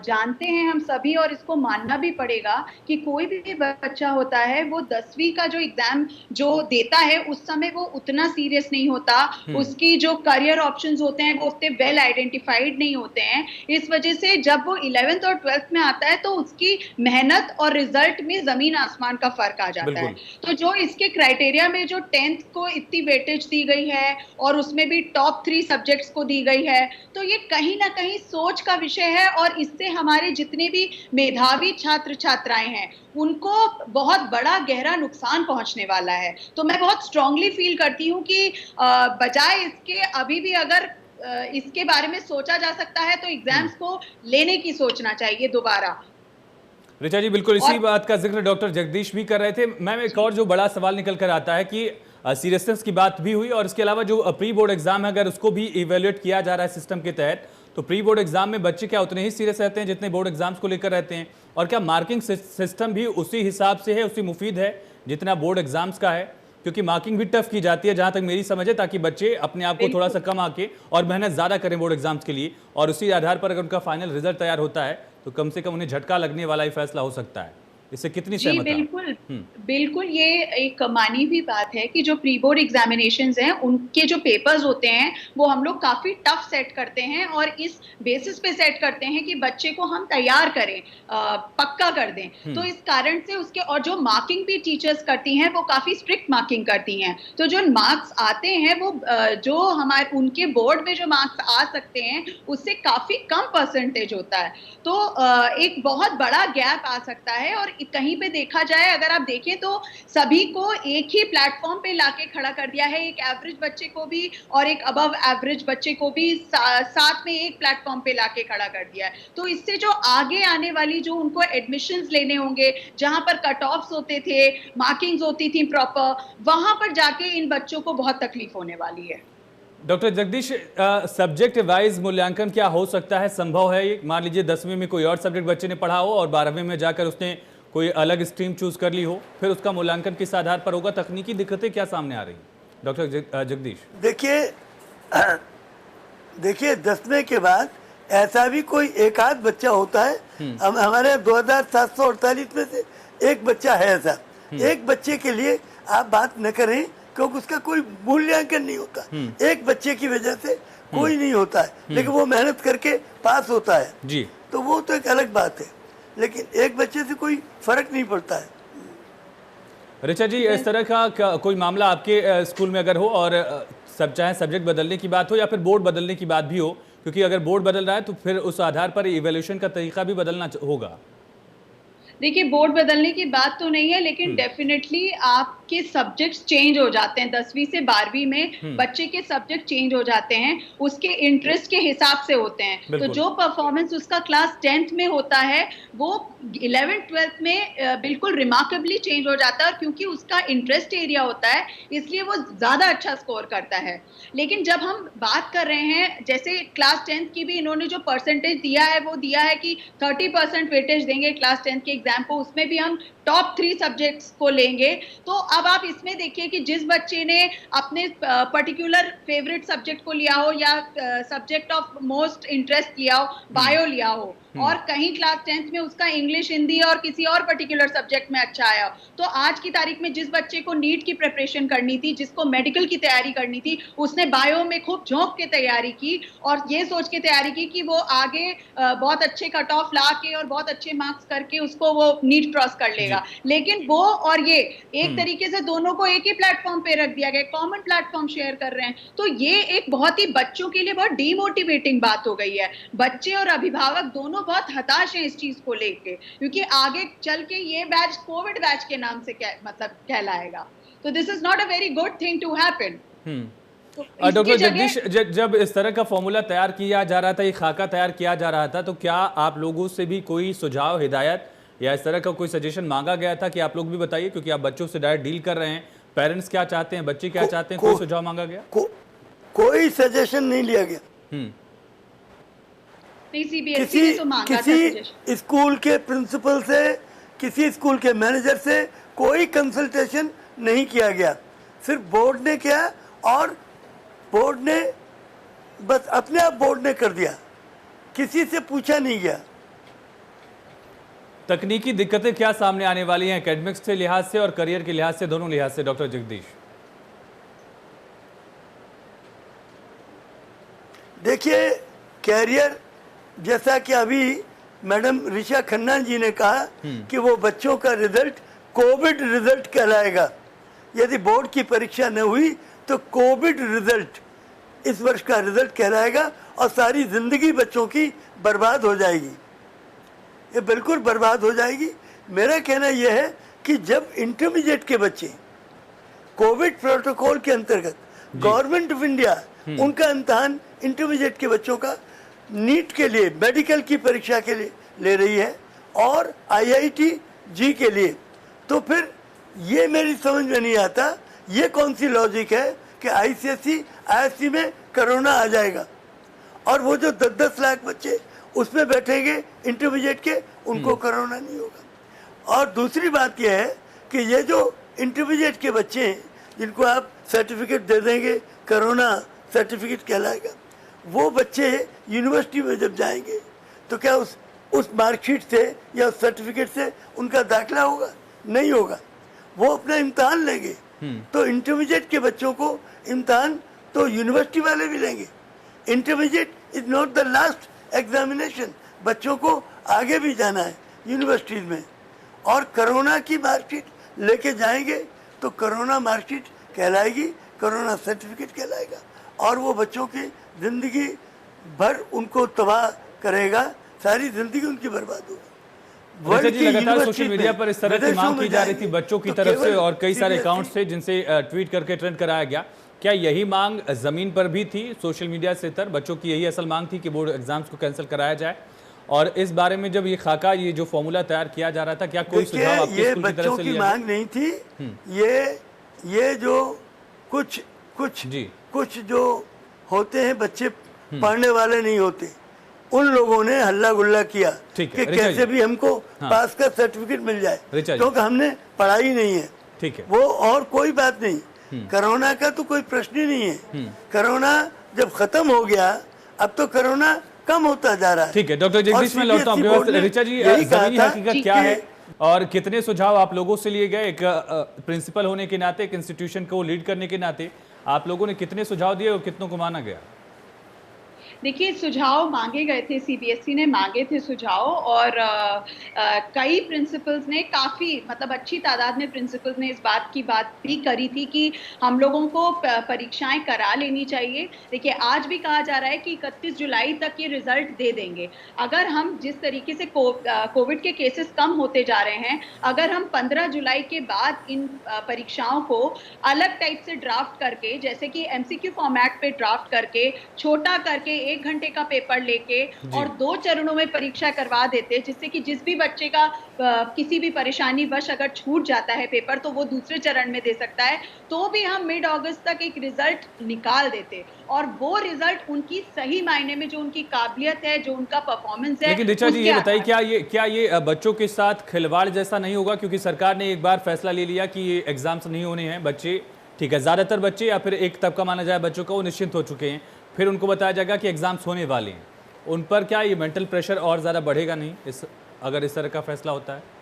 जानते हैं हम सभी और इसको मानना भी पड़ेगा कि कोई भी बच्चा होता है वो 10वीं का जो एग्जाम जो देता है उस समय वो उतना सीरियस नहीं होता, उसकी जो करियर ऑप्शंस होते हैं वो उतने वेल आइडेंटिफाइड नहीं होते हैं। इस वजह से जब वो 11th और 12th में आता है तो उसकी मेहनत और रिजल्ट में जमीन आसमान का फर्क आ जाता है। तो जो इसके क्राइटेरिया में जो 10th को इतनी वेटेज दी गई है और उसमें भी टॉप 3 सब्जेक्ट्स को दी गई है, तो ये कहीं ना कहीं सोच का विषय है और इससे हमारे जितने भी मेधावी छात्र छात्राएं हैं उनको बहुत बड़ा गहरा नुकसान पहुंचने वाला है। तो मैं बहुत स्ट्रांगली फील करती हूं कि बजाय इसके अभी भी अगर इसके बारे में सोचा जा सकता है तो एग्जाम्स को लेने की सोचना चाहिए दोबारा। ऋचा जी, बिल्कुल इसी बात का जिक्र डॉक्टर जगदीश भी कर रहे थे। मैम, एक और जो बड़ा सवाल निकल कर आता है कि सीरियसनेस की बात भी हुई, और इसके अलावा जो प्री बोर्ड एग्जाम है अगर उसको भी इवेल्युएट किया जा रहा है सिस्टम के तहत, तो प्री बोर्ड एग्जाम में बच्चे क्या उतने ही सीरियस रहते हैं जितने बोर्ड एग्जाम्स को लेकर रहते हैं? और क्या मार्किंग सिस्टम भी उसी हिसाब से है, उसी मुफीद है जितना बोर्ड एग्जाम्स का है? क्योंकि मार्किंग भी टफ की जाती है जहां तक मेरी समझ है, ताकि बच्चे अपने आप को थोड़ा सा कम आके और मेहनत ज्यादा करें बोर्ड एग्जाम्स के लिए, और उसी आधार पर अगर उनका फाइनल रिजल्ट तैयार होता है तो कम से कम उन्हें झटका लगने वाला ही फैसला हो सकता है। इससे कितनी जी सहमत आप? बिल्कुल, बिल्कुल ये एक मानी हुई बात है कि जो प्री बोर्ड एग्जामिनेशंस हैं उनके जो पेपर्स होते हैं वो हम लोग काफी टफ सेट करते हैं और इस बेसिस पे सेट करते हैं कि बच्चे को हम तैयार करें, पक्का कर दें। तो इस कारण से उसके और जो मार्किंग भी टीचर्स करती हैं वो काफी स्ट्रिक्ट मार्किंग करती हैं। तो जो मार्क्स आते हैं वो जो हमारे उनके बोर्ड में जो मार्क्स आ सकते हैं उससे काफी कम परसेंटेज होता है। तो एक बहुत बड़ा गैप आ सकता है और कहीं पे देखा जाए, अगर आप देखें तो सभी को एक ही प्लेटफॉर्म पे लाके खड़ा कर दिया है, एक एवरेज बच्चे को भी और एक अबव एवरेज बच्चे को भी साथ में एक प्लेटफॉर्म पे लाके खड़ा कर दिया है। तो इससे जो आगे आने वाली जो उनको एडमिशंस लेने होंगे, जहां पर कट ऑफ्स होते थे, मार्किंग्स होती थी प्रॉपर, वहां पर जाके इन बच्चों को बहुत तकलीफ होने वाली है। डॉक्टर जगदीश, सब्जेक्ट वाइज मूल्यांकन क्या हो सकता है? संभव है ये? मान लीजिए 10वीं में कोई और सब्जेक्ट बच्चे ने पढ़ा हो और 12वीं में जाकर उसने कोई अलग स्ट्रीम चूज कर ली हो, फिर उसका मूल्यांकन किस आधार पर होगा? तकनीकी दिक्कतें क्या सामने आ रही हैं डॉक्टर जगदीश? देखिए 10वीं के बाद ऐसा भी कोई एक आध बच्चा होता है। हमारे 2748 में से एक बच्चा है ऐसा। एक बच्चे के लिए आप बात न करें क्योंकि उसका कोई मूल्यांकन नहीं होता। एक बच्चे की वजह से कोई नहीं होता है, लेकिन वो मेहनत करके पास होता है जी, तो वो तो एक अलग बात है, लेकिन एक बच्चे से कोई फर्क नहीं पड़ता है। ऋचा जी, इस तरह का कोई मामला आपके स्कूल में अगर हो और चाहे सब्जेक्ट बदलने की बात हो या फिर बोर्ड बदलने की बात भी हो, क्योंकि अगर बोर्ड बदल रहा है तो फिर उस आधार पर इवैल्यूएशन का तरीका भी बदलना होगा। देखिए बोर्ड बदलने की बात तो नहीं है, लेकिन डेफिनेटली आपके सब्जेक्ट्स चेंज हो जाते हैं। 10वीं से 12वीं में बच्चे के सब्जेक्ट चेंज हो जाते हैं, उसके इंटरेस्ट के हिसाब से होते हैं। तो जो परफॉर्मेंस उसका क्लास 10th में होता है वो 11th 12th में बिल्कुल रिमार्केबली चेंज हो जाता है, और क्योंकि उसका इंटरेस्ट एरिया होता है इसलिए वो ज्यादा अच्छा स्कोर करता है। लेकिन जब हम बात कर रहे हैं, जैसे क्लास 10th की भी इन्होंने जो परसेंटेज दिया है वो दिया है कि 30% वेटेज देंगे क्लास 10th के एग्जाम को, उसमें भी हम टॉप 3 सब्जेक्ट्स को लेंगे। तो अब आप इसमें देखिए कि जिस बच्चे ने अपने पर्टिकुलर फेवरेट सब्जेक्ट को लिया हो या सब्जेक्ट ऑफ मोस्ट इंटरेस्ट लिया हो, बायो लिया हो, और कहीं क्लास 10th में उसका इंग्लिश, हिंदी और किसी और पर्टिकुलर सब्जेक्ट में अच्छा आया, तो आज की तारीख में जिस बच्चे को नीट की प्रिपरेशन करनी थी, जिसको मेडिकल की तैयारी करनी थी, उसने बायो में खूब झोंक के तैयारी की और ये सोच के तैयारी की कि वो आगे बहुत अच्छे कट ऑफ ला के और बहुत अच्छे मार्क्स करके उसको वो नीट क्रॉस कर लेगा। लेकिन वो और ये एक तरीके से दोनों को एक ही प्लेटफॉर्म पे रख दिया गया, कॉमन प्लेटफॉर्म शेयर कर रहे हैं। तो ये एक बहुत ही बच्चों के लिए बहुत डीमोटिवेटिंग बात हो गई है। बच्चे और अभिभावक दोनों बहुत हताश हैं इस चीज को लेके, क्योंकि आगे चल के ये बैच कोविड बैच के नाम से मतलब कहलाएगा। तो this is not a very good thing to happen. Doctor Jagdish, जब इस तरह का फॉर्मूला तैयार किया जा रहा था, ये खाका तैयार किया जा रहा था, तो क्या आप लोगों से भी कोई सुझाव, हिदायत या इस तरह का कोई सजेशन मांगा गया था कि आप लोग भी बताइए, क्योंकि आप बच्चों से डायरेक्ट डील कर रहे हैं, पेरेंट्स क्या चाहते हैं, बच्चे क्या चाहते हैं, कोई सुझाव मांगा गया? कोई सजेशन नहीं लिया गया। किसी स्कूल के प्रिंसिपल से, किसी स्कूल के मैनेजर से कोई कंसल्टेशन नहीं किया गया। सिर्फ बोर्ड ने किया और बोर्ड ने बस अपने आप बोर्ड ने कर दिया, किसी से पूछा नहीं गया। तकनीकी दिक्कतें क्या सामने आने वाली हैं एकेडमिक्स के लिहाज से और करियर के लिहाज से, दोनों लिहाज से, डॉक्टर जगदीश? देखिए कैरियर, जैसा कि अभी मैडम ऋचा खन्ना जी ने कहा कि वो बच्चों का रिजल्ट कोविड रिजल्ट कहलाएगा। यदि बोर्ड की परीक्षा न हुई तो कोविड रिजल्ट इस वर्ष का रिजल्ट कहलाएगा और सारी जिंदगी बच्चों की बर्बाद हो जाएगी। ये बिल्कुल बर्बाद हो जाएगी। मेरा कहना यह है कि जब इंटरमीडिएट के बच्चे कोविड प्रोटोकॉल के अंतर्गत गवर्नमेंट ऑफ इंडिया उनका इम्तहान इंटरमीडिएट के बच्चों का नीट के लिए, मेडिकल की परीक्षा के लिए ले रही है और IIT जी के लिए, तो फिर ये मेरी समझ में नहीं आता, ये कौन सी लॉजिक है कि ICSE ISC में कोरोना आ जाएगा और वो जो 10-10 लाख बच्चे उसमें बैठेंगे इंटरमीडिएट के, उनको कोरोना नहीं होगा। और दूसरी बात यह है कि ये जो इंटरमीडिएट के बच्चे हैं जिनको आप सर्टिफिकेट दे देंगे, कोरोना सर्टिफिकेट कहलाएगा, वो बच्चे यूनिवर्सिटी में जब जाएंगे तो क्या उस उस मार्कशीट से या उस सर्टिफिकेट से उनका दाखिला होगा? नहीं होगा। वो अपना इम्तहान लेंगे। तो इंटरमीडिएट के बच्चों को इम्तहान तो यूनिवर्सिटी वाले भी लेंगे। Intermediate is not the last examination, बच्चों को आगे भी जाना है यूनिवर्सिटीज में। और कोरोना की मार्कशीट लेके जाएंगे तो कोरोना मार्कशीट कहलाएगी, कोरोना सर्टिफिकेट कहलाएगा, और वो बच्चों की जिंदगी भर उनको तबाह करेगा, सारी जिंदगी उनकी बर्बाद होगी। ऋचा जी, लगातार सोशल मीडिया पर इस तरह की मांग की जा रही थी बच्चों की तरफ से, और कई सारे अकाउंट्स थे जिनसे ट्वीट करके ट्रेंड कराया गया। क्या यही मांग जमीन पर भी थी? सोशल मीडिया से तर बच्चों की यही असल मांग थी कि बोर्ड एग्जाम्स को कैंसिल कराया जाए? और इस बारे में जब ये खाका, ये जो फॉर्मूला तैयार किया जा रहा था, क्या कोई सुझाव आपके स्कूल की तरफ से लिया? मांग नहीं थी। ये जो कुछ जो होते हैं बच्चे पढ़ने वाले नहीं होते, उन लोगों ने हल्ला गुल्ला किया कि कैसे भी हमको पास का सर्टिफिकेट मिल जाए, क्योंकि हमने पढ़ाई नहीं है। ठीक है, वो और कोई बात नहीं। कोरोना का तो कोई प्रश्न ही नहीं है। कोरोना जब खत्म हो गया, अब तो कोरोना कम होता जा रहा है। ठीक है डॉक्टर जगदीश, मैं लौटता हूँ आपके पास। ऋचा जी, जमीनी हकीकत क्या है और कितने सुझाव आप लोगों से लिए गए? एक प्रिंसिपल होने के नाते, एक इंस्टीट्यूशन को लीड करने के नाते आप लोगों ने कितने सुझाव दिए और कितनों को माना गया? देखिए, सुझाव मांगे गए थे, सीबीएसई ने मांगे थे सुझाव, और कई प्रिंसिपल्स ने, काफ़ी मतलब अच्छी तादाद में प्रिंसिपल्स ने इस बात भी करी थी कि हम लोगों को परीक्षाएं करा लेनी चाहिए। देखिए, आज भी कहा जा रहा है कि 31 जुलाई तक ये रिजल्ट दे देंगे। अगर हम जिस तरीके से कोविड के केसेस कम होते जा रहे हैं, अगर हम 15 जुलाई के बाद इन परीक्षाओं को अलग टाइप से ड्राफ्ट करके, जैसे कि एमसीक्यू फॉर्मेट पे ड्राफ्ट करके, छोटा करके 1 घंटे का पेपर लेके और 2 चरणों में परीक्षा करवा देते, जिससे कि जिस भी बच्चे का किसी भी परेशानी वश अगर छूट जाता है पेपर, तो वो दूसरे चरण में दे सकता है, तो भी हम मिड अगस्त तक एक रिजल्ट निकाल देते, और वो रिजल्ट उनकी सही मायने में जो उनकी काबिलियत है, जो उनका परफॉर्मेंस है। लेकिन ऋचा जी, ये बताइए, क्या ये बच्चों के साथ खिलवाड़ जैसा नहीं होगा? क्योंकि सरकार ने एक बार फैसला ले लिया कि ये एग्जाम्स नहीं होने हैं, बच्चे, ठीक है, ज्यादातर बच्चे या फिर एक तबका माना जाए बच्चों का, वो निश्चिंत हो चुके हैं, फिर उनको बताया जाएगा कि एग्जाम्स होने वाले हैं, उन पर क्या ये मेंटल प्रेशर और ज़्यादा बढ़ेगा नहीं अगर इस तरह का फैसला होता है?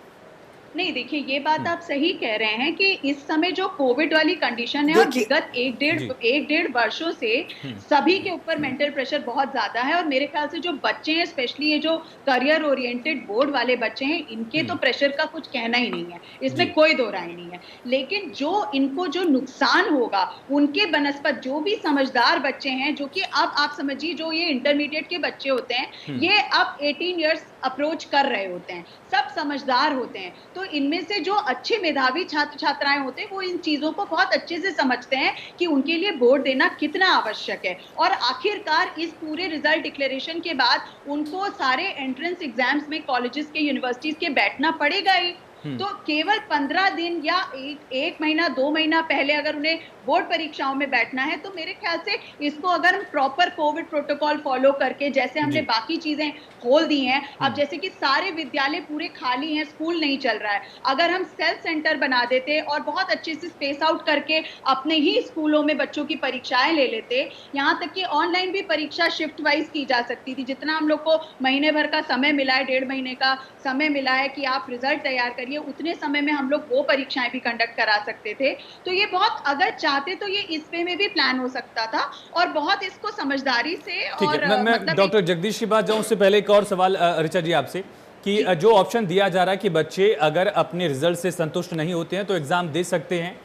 नहीं, देखिए, ये बात आप सही कह रहे हैं कि इस समय जो कोविड वाली कंडीशन है, और विगत एक डेढ़ वर्षों से सभी के ऊपर मेंटल प्रेशर बहुत ज्यादा है, और मेरे ख्याल से जो बच्चे हैं, स्पेशली ये जो करियर ओरिएंटेड बोर्ड वाले बच्चे हैं, इनके तो प्रेशर का कुछ कहना ही नहीं है, इसमें कोई दो राय नहीं है। लेकिन इनको जो नुकसान होगा, उनके बनस्पत जो भी समझदार बच्चे हैं, जो कि अब आप समझिए, जो ये इंटरमीडिएट के बच्चे होते हैं, ये अब 18 ईयर्स अप्रोच कर रहे होते हैं, सब समझदार होते हैं, तो इनमें से जो अच्छे मेधावी छात्र छात्राएं होते हैं, वो इन चीजों को बहुत अच्छे से समझते हैं कि उनके लिए बोर्ड देना कितना आवश्यक है, और आखिरकार इस पूरे रिजल्ट डिक्लेरेशन के बाद उनको सारे एंट्रेंस एग्जाम्स में कॉलेजेस के, यूनिवर्सिटीज के बैठना पड़ेगा ही। तो केवल 15 दिन या एक महीना 2 महीना पहले अगर उन्हें बोर्ड परीक्षाओं में बैठना है, तो मेरे ख्याल से इसको अगर हम प्रॉपर कोविड प्रोटोकॉल फॉलो करके, जैसे हमने बाकी चीजें खोल दी हैं, अब जैसे कि सारे विद्यालय पूरे खाली हैं, स्कूल नहीं चल रहा है, अगर हम सेल्फ सेंटर बना देते और बहुत अच्छे से स्पेस आउट करके अपने ही स्कूलों में बच्चों की परीक्षाएं ले लेते, यहाँ तक कि ऑनलाइन भी परीक्षा शिफ्ट वाइज की जा सकती थी। जितना हम लोग को महीने भर का समय मिला है, 1.5 महीने का समय मिला है कि आप रिजल्ट तैयार करिए, उतने समय में हम लोग वो परीक्षाएं भी कंडक्ट करा सकते थे। तो ये बहुत, अगर चाहते तो ये इस वे में भी प्लान हो सकता था, और बहुत इसको समझदारी से। और मैं डॉक्टर जगदीश की बात जाऊं, उससे पहले एक और सवाल ऋचा जी आपसे, कि जो ऑप्शन दिया जा रहा है कि बच्चे अगर अपने रिजल्ट से संतुष्ट नहीं होते हैं तो एग्जाम दे सकते हैं,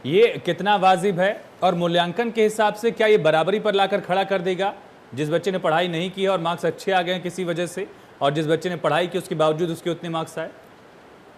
ये कितना वाजिब है? और मूल्यांकन के हिसाब से क्या ये बराबरी पर लाकर खड़ा कर देगा? जिस बच्चे ने पढ़ाई नहीं की है और मार्क्स अच्छे आ गए किसी वजह से, और जिस बच्चे ने पढ़ाई की उसके बावजूद उसके उतने मार्क्स आए?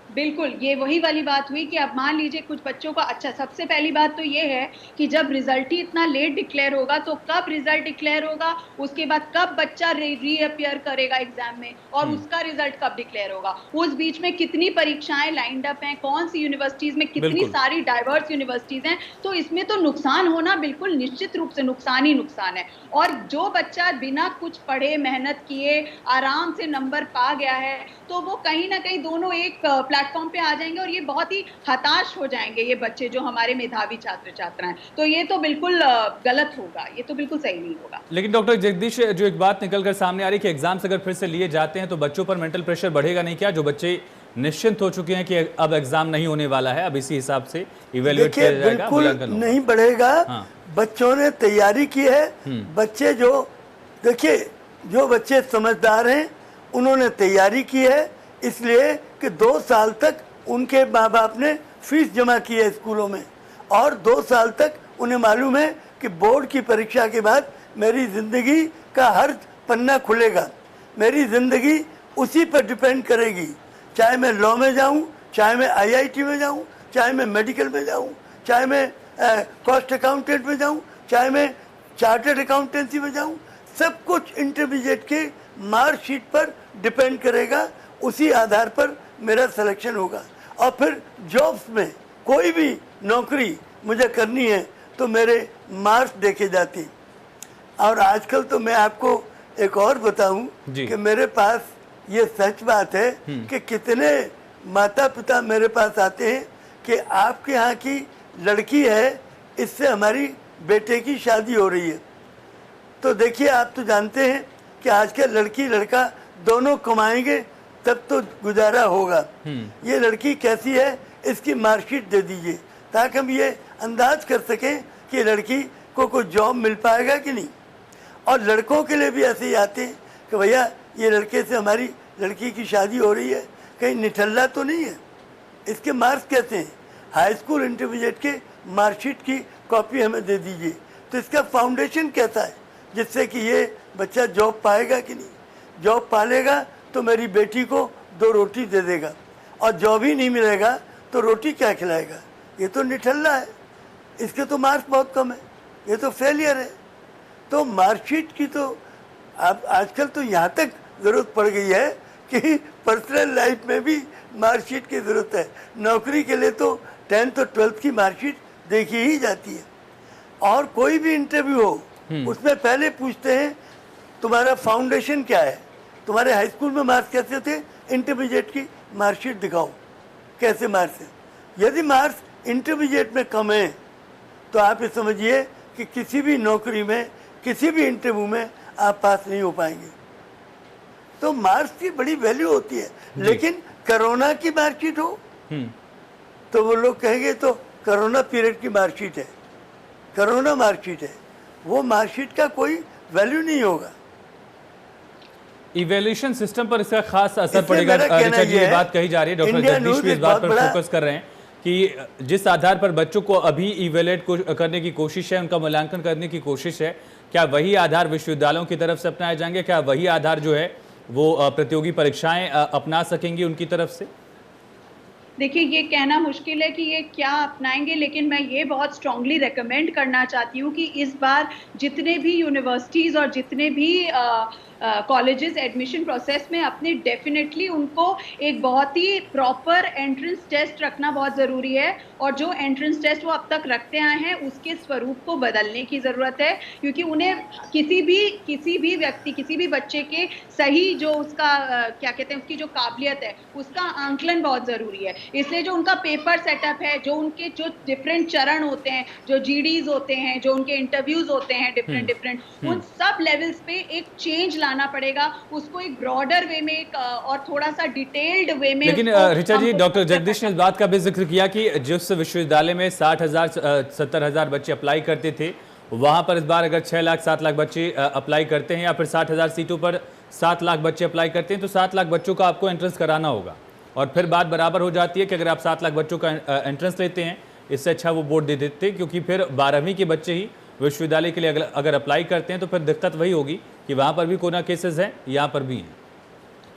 बिल्कुल, ये वही वाली बात हुई कि अब मान लीजिए कुछ बच्चों का, अच्छा, सबसे पहली बात तो ये है कि जब रिजल्ट ही इतना लेट डिक्लेयर होगा, तो कब रिजल्ट डिक्लेयर होगा, उसके बाद कब बच्चा रीअपियर करेगा एग्जाम में, और उसका रिजल्ट कब डिक्लेयर होगा, उस बीच में कितनी परीक्षाएं लाइंड अप हैं, कौन सी यूनिवर्सिटीज में कितनी सारी डाइवर्स यूनिवर्सिटीज हैं, तो इसमें तो नुकसान होना बिल्कुल निश्चित रूप से नुकसान ही नुकसान है। और जो बच्चा बिना कुछ पढ़े, मेहनत किए, आराम से नंबर पा गया है, तो वो कहीं ना कहीं दोनों एक प्लेटफॉर्म पे आ जाएंगे और ये बहुत ही हताश हो जाएंगे ये बच्चे जो हमारे मेधावी छात्र छात्राएं। तो ये तो बिल्कुल गलत होगा, ये तो बिल्कुल सही नहीं होगा। लेकिन डॉक्टर जगदीश, जो एक बात निकल कर सामने आ रही है कि एग्जाम्स अगर फिर से लिए जाते हैं तो बच्चों पर मेंटल प्रेशर बढ़ेगा नहीं क्या? जो बच्चे निश्चिंत हो चुके हैं कि अब एग्जाम नहीं होने वाला है, अब इसी हिसाब से इवेल्युएट किया जाएगा, बिल्कुल मूल्यांकन होगा। नहीं बढ़ेगा। हाँ। बच्चों ने तैयारी की है। बच्चे जो देखिए, जो बच्चे समझदार हैं उन्होंने तैयारी की है, इसलिए कि 2 साल तक उनके माँ बाप ने फीस जमा की है स्कूलों में, और 2 साल तक उन्हें मालूम है कि बोर्ड की परीक्षा के बाद मेरी ज़िंदगी का हर पन्ना खुलेगा, मेरी ज़िंदगी उसी पर डिपेंड करेगी। चाहे मैं लॉ में जाऊं, चाहे मैं आईआईटी में जाऊं, चाहे मैं मेडिकल में जाऊं, चाहे मैं कॉस्ट अकाउंटेंट में जाऊं, चाहे मैं चार्टर्ड अकाउंटेंसी में जाऊं, सब कुछ इंटरमीडिएट के मार्कशीट पर डिपेंड करेगा। उसी आधार पर मेरा सिलेक्शन होगा। और फिर जॉब्स में कोई भी नौकरी मुझे करनी है तो मेरे मार्क्स देखे जाते हैं। और आजकल तो मैं आपको एक और बताऊं कि मेरे पास ये सच बात है कि कितने माता पिता मेरे पास आते हैं कि आपके यहाँ की लड़की है, इससे हमारी बेटे की शादी हो रही है। तो देखिए, आप तो जानते हैं कि आजकल लड़की लड़का दोनों कमाएंगे तब तो गुजारा होगा। ये लड़की कैसी है, इसकी मार्कशीट दे दीजिए ताकि हम ये अंदाज कर सकें कि लड़की को कोई जॉब मिल पाएगा कि नहीं। और लड़कों के लिए भी ऐसे ही आते हैं कि भैया ये लड़के से हमारी लड़की की शादी हो रही है, कहीं निठल्ला तो नहीं है, इसके मार्क्स कैसे हैं, हाई स्कूल इंटरमीडिएट के मार्कशीट की कॉपी हमें दे दीजिए। तो इसका फाउंडेशन कैसा है जिससे कि ये बच्चा जॉब पाएगा कि नहीं। जॉब पालेगा तो मेरी बेटी को 2 रोटी दे देगा, और जॉब ही नहीं मिलेगा तो रोटी क्या खिलाएगा। ये तो निठल्ला है, इसके तो मार्क्स बहुत कम है, ये तो फेलियर है। तो मार्कशीट की तो अब आजकल तो यहाँ तक ज़रूरत पड़ गई है कि पर्सनल लाइफ में भी मार्कशीट की ज़रूरत है। नौकरी के लिए तो 10th और 12th की मार्कशीट देखी ही जाती है। और कोई भी इंटरव्यू हो उसमें पहले पूछते हैं तुम्हारा फाउंडेशन क्या है, तुम्हारे हाई स्कूल में मार्क्स कैसे थे, इंटरमीडिएट की मार्कशीट दिखाओ कैसे मार्क्स है। यदि मार्क्स इंटरमीडिएट में कम है तो आप ये समझिए कि किसी भी नौकरी में, किसी भी इंटरव्यू में आप पास नहीं हो पाएंगे। तो मार्क्स की बड़ी वैल्यू होती है। लेकिन कोरोना की मार्कशीट हो तो वो लोग कहेंगे तो कोरोना पीरियड की मार्कशीट है, कोरोना मार्कशीट है, वो मार्कशीट का कोई वैल्यू नहीं होगा। इवैल्यूएशन सिस्टम पर इसका खास असर पड़ेगा। ऋचा जी, ये बात कही जा रही है, डॉक्टर जगदीश भी इस बात पर फोकस कर रहे हैं कि जिस आधार पर बच्चों को अभी इवैल्यूएट करने की कोशिश है, उनका मूल्यांकन करने की कोशिश है, क्या वही आधार विश्वविद्यालयों की तरफ से अपनाए जाएंगे? क्या वही आधार जो है वो प्रतियोगी परीक्षाएं अपना सकेंगी उनकी तरफ से? देखिए, ये कहना मुश्किल है कि ये क्या अपनाएंगे, लेकिन मैं ये बहुत स्ट्रांगली रेकमेंड करना चाहती हूँ कि इस बार जितने भी यूनिवर्सिटीज़ और जितने भी कॉलेजेस एडमिशन प्रोसेस में अपने डेफिनेटली उनको एक बहुत ही प्रॉपर एंट्रेंस टेस्ट रखना बहुत ज़रूरी है। और जो एंट्रेंस टेस्ट वो अब तक रखते आए हैं उसके स्वरूप को बदलने की ज़रूरत है, क्योंकि उन्हें किसी भी व्यक्ति, किसी भी बच्चे के सही जो उसका क्या कहते हैं, उसकी जो काबिलियत है उसका आंकलन बहुत ज़रूरी है। इसलिए जो उनका पेपर सेटअप है, जो उनके जो डिफरेंट चरण होते हैं, जो जीडीज होते हैं, जो उनके इंटरव्यूज होते हैं डिफरेंट उन सब लेवल्स पे एक चेंज लाना पड़ेगा, उसको एक ब्रॉडर वे में एक और थोड़ा सा डिटेल्ड वे में। लेकिन ऋचा जी, डॉक्टर जगदीश ने इस बात का भी जिक्र किया कि जिस विश्वविद्यालय में 60,000 70,000 बच्चे अप्लाई करते थे, वहां पर इस बार अगर 6 लाख 7 लाख बच्चे अप्लाई करते हैं या फिर 60,000 सीटों पर 7 लाख बच्चे अप्लाई करते हैं तो 7 लाख बच्चों का आपको एंट्रेंस कराना होगा। और फिर बात बराबर हो जाती है कि अगर आप 7 लाख बच्चों का एंट्रेंस लेते हैं, इससे अच्छा वो बोर्ड दे देते, क्योंकि फिर 12वीं के बच्चे ही विश्वविद्यालय के लिए अगर अप्लाई करते हैं तो फिर दिक्कत वही होगी कि वहाँ पर भी कोरोना केसेस हैं, यहाँ पर भी हैं।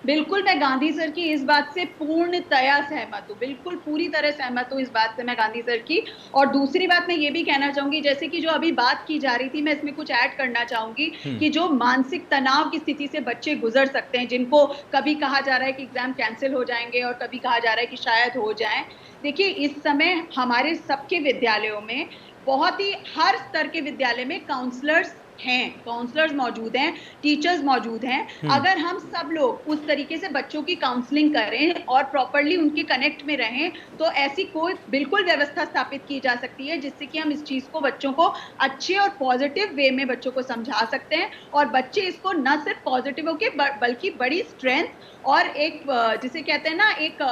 बिल्कुल, मैं गांधी सर की इस बात से पूर्णतया सहमत हूँ, बिल्कुल पूरी तरह सहमत हूँ इस बात से मैं गांधी सर की। और दूसरी बात मैं ये भी कहना चाहूंगी, जैसे कि जो अभी बात की जा रही थी, मैं इसमें कुछ ऐड करना चाहूंगी कि जो मानसिक तनाव की स्थिति से बच्चे गुजर सकते हैं, जिनको कभी कहा जा रहा है कि एग्जाम कैंसिल हो जाएंगे और कभी कहा जा रहा है कि शायद हो जाए। देखिए, इस समय हमारे सबके विद्यालयों में बहुत ही हर स्तर के विद्यालय में काउंसलर्स हैं, काउंसलर्स मौजूद हैं, टीचर्स मौजूद हैं। अगर हम सब लोग उस तरीके से बच्चों की काउंसलिंग करें और प्रॉपर्ली उनके कनेक्ट में रहें, तो ऐसी कोई बिल्कुल व्यवस्था स्थापित की जा सकती है जिससे कि हम इस चीज को बच्चों को अच्छे और पॉजिटिव वे में बच्चों को समझा सकते हैं, और बच्चे इसको न सिर्फ पॉजिटिव होके बल्कि बड़ी स्ट्रेंथ और एक जिसे कहते हैं ना, एक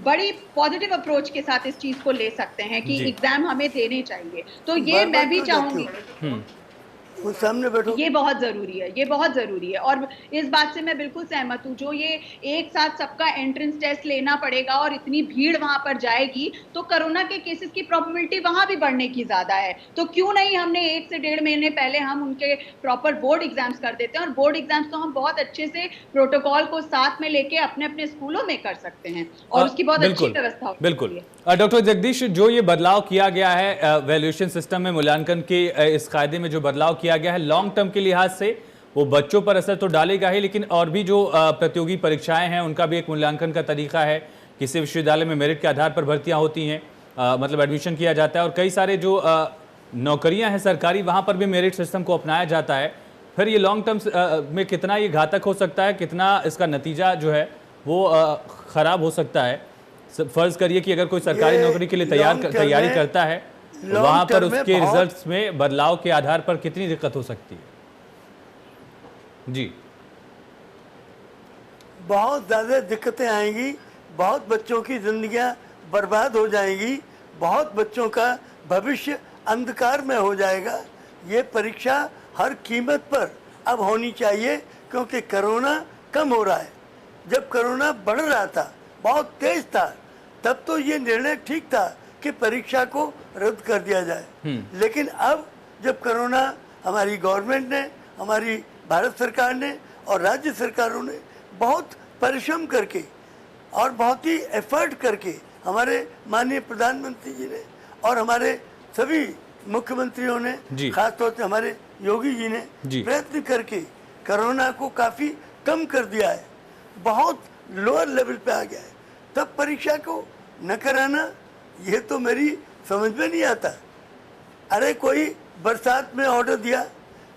बड़ी पॉजिटिव अप्रोच के साथ इस चीज को ले सकते हैं कि एग्जाम हमें देने चाहिए। तो ये मैं भी चाहूंगी, वो सामने बैठो, ये बहुत जरूरी है, ये बहुत जरूरी है। और इस बात से मैं बिल्कुल सहमत हूँ, जो ये एक साथ सबका एंट्रेंस टेस्ट लेना पड़ेगा और इतनी भीड़ वहां पर जाएगी, तो कोरोना के केसेस की प्रोबेबिलिटी वहां भी बढ़ने की ज्यादा है। तो क्यों नहीं हमने 1 से 1.5 महीने पहले हम उनके प्रॉपर बोर्ड एग्जाम्स कर देते हैं, और बोर्ड एग्जाम्स तो हम बहुत अच्छे से प्रोटोकॉल को साथ में लेके अपने अपने स्कूलों में कर सकते हैं, और उसकी बहुत अच्छी व्यवस्था होती है। बिल्कुल। डॉक्टर जगदीश, जो ये बदलाव किया गया है वैल्यूएशन सिस्टम में, मूल्यांकन के इस कायदे में जो बदलाव किया गया है, लॉन्ग टर्म के लिहाज से वो बच्चों पर असर तो डालेगा ही, लेकिन और भी जो प्रतियोगी परीक्षाएं हैं उनका भी एक मूल्यांकन का तरीका है। किसी विश्वविद्यालय में मेरिट के आधार पर भर्तियां होती हैं, मतलब एडमिशन किया जाता है, और कई सारे जो नौकरियां हैं सरकारी, वहां पर भी मेरिट सिस्टम को अपनाया जाता है। फिर ये लॉन्ग टर्म में कितना ये घातक हो सकता है, कितना इसका नतीजा जो है वो खराब हो सकता है? फर्ज करिए कि अगर कोई सरकारी नौकरी के लिए तैयारी करता है, वहां पर उसके रिजल्ट्स में बदलाव के आधार पर कितनी दिक्कत हो सकती है? जी, बहुत ज़्यादा दिक्कतें आएंगी, बहुत बच्चों की जिंदगियां बर्बाद हो जाएंगी, बहुत बच्चों का भविष्य अंधकार में हो जाएगा। ये परीक्षा हर कीमत पर अब होनी चाहिए, क्योंकि कोरोना कम हो रहा है। जब कोरोना बढ़ रहा था, बहुत तेज था, तब तो ये निर्णय ठीक था कि परीक्षा को रद्द कर दिया जाए। लेकिन अब जब कोरोना, हमारी गवर्नमेंट ने, हमारी भारत सरकार ने और राज्य सरकारों ने बहुत परिश्रम करके और बहुत ही एफर्ट करके, हमारे माननीय प्रधानमंत्री जी ने और हमारे सभी मुख्यमंत्रियों ने, खासतौर से हमारे योगी जी ने प्रयत्न करके कोरोना को काफ़ी कम कर दिया है, बहुत लोअर लेवल पे आ गया है। तब परीक्षा को न कराना, ये तो मेरी समझ में नहीं आता। अरे कोई बरसात में ऑर्डर दिया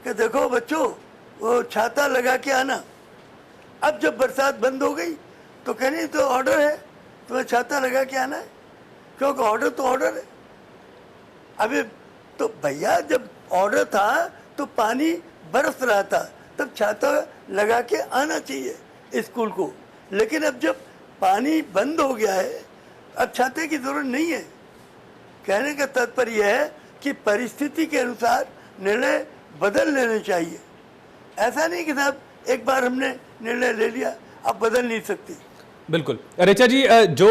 कि देखो बच्चों वो छाता लगा के आना, अब जब बरसात बंद हो गई तो कहने तो ऑर्डर है, तुम्हें छाता लगा के आना है, क्योंकि ऑर्डर तो ऑर्डर है। अभी तो भैया जब ऑर्डर था तो पानी बरस रहा था, तब छाता लगा के आना चाहिए स्कूल को। लेकिन अब जब पानी बंद हो गया है, अब छाते की जरूरत नहीं है। कहने का तात्पर्य है कि परिस्थिति के अनुसार निर्णय बदल लेने चाहिए। ऐसा नहीं कि साहब एक बार हमने निर्णय ले लिया, अब बदल नहीं सकती। बिल्कुल। ऋचा जी, जो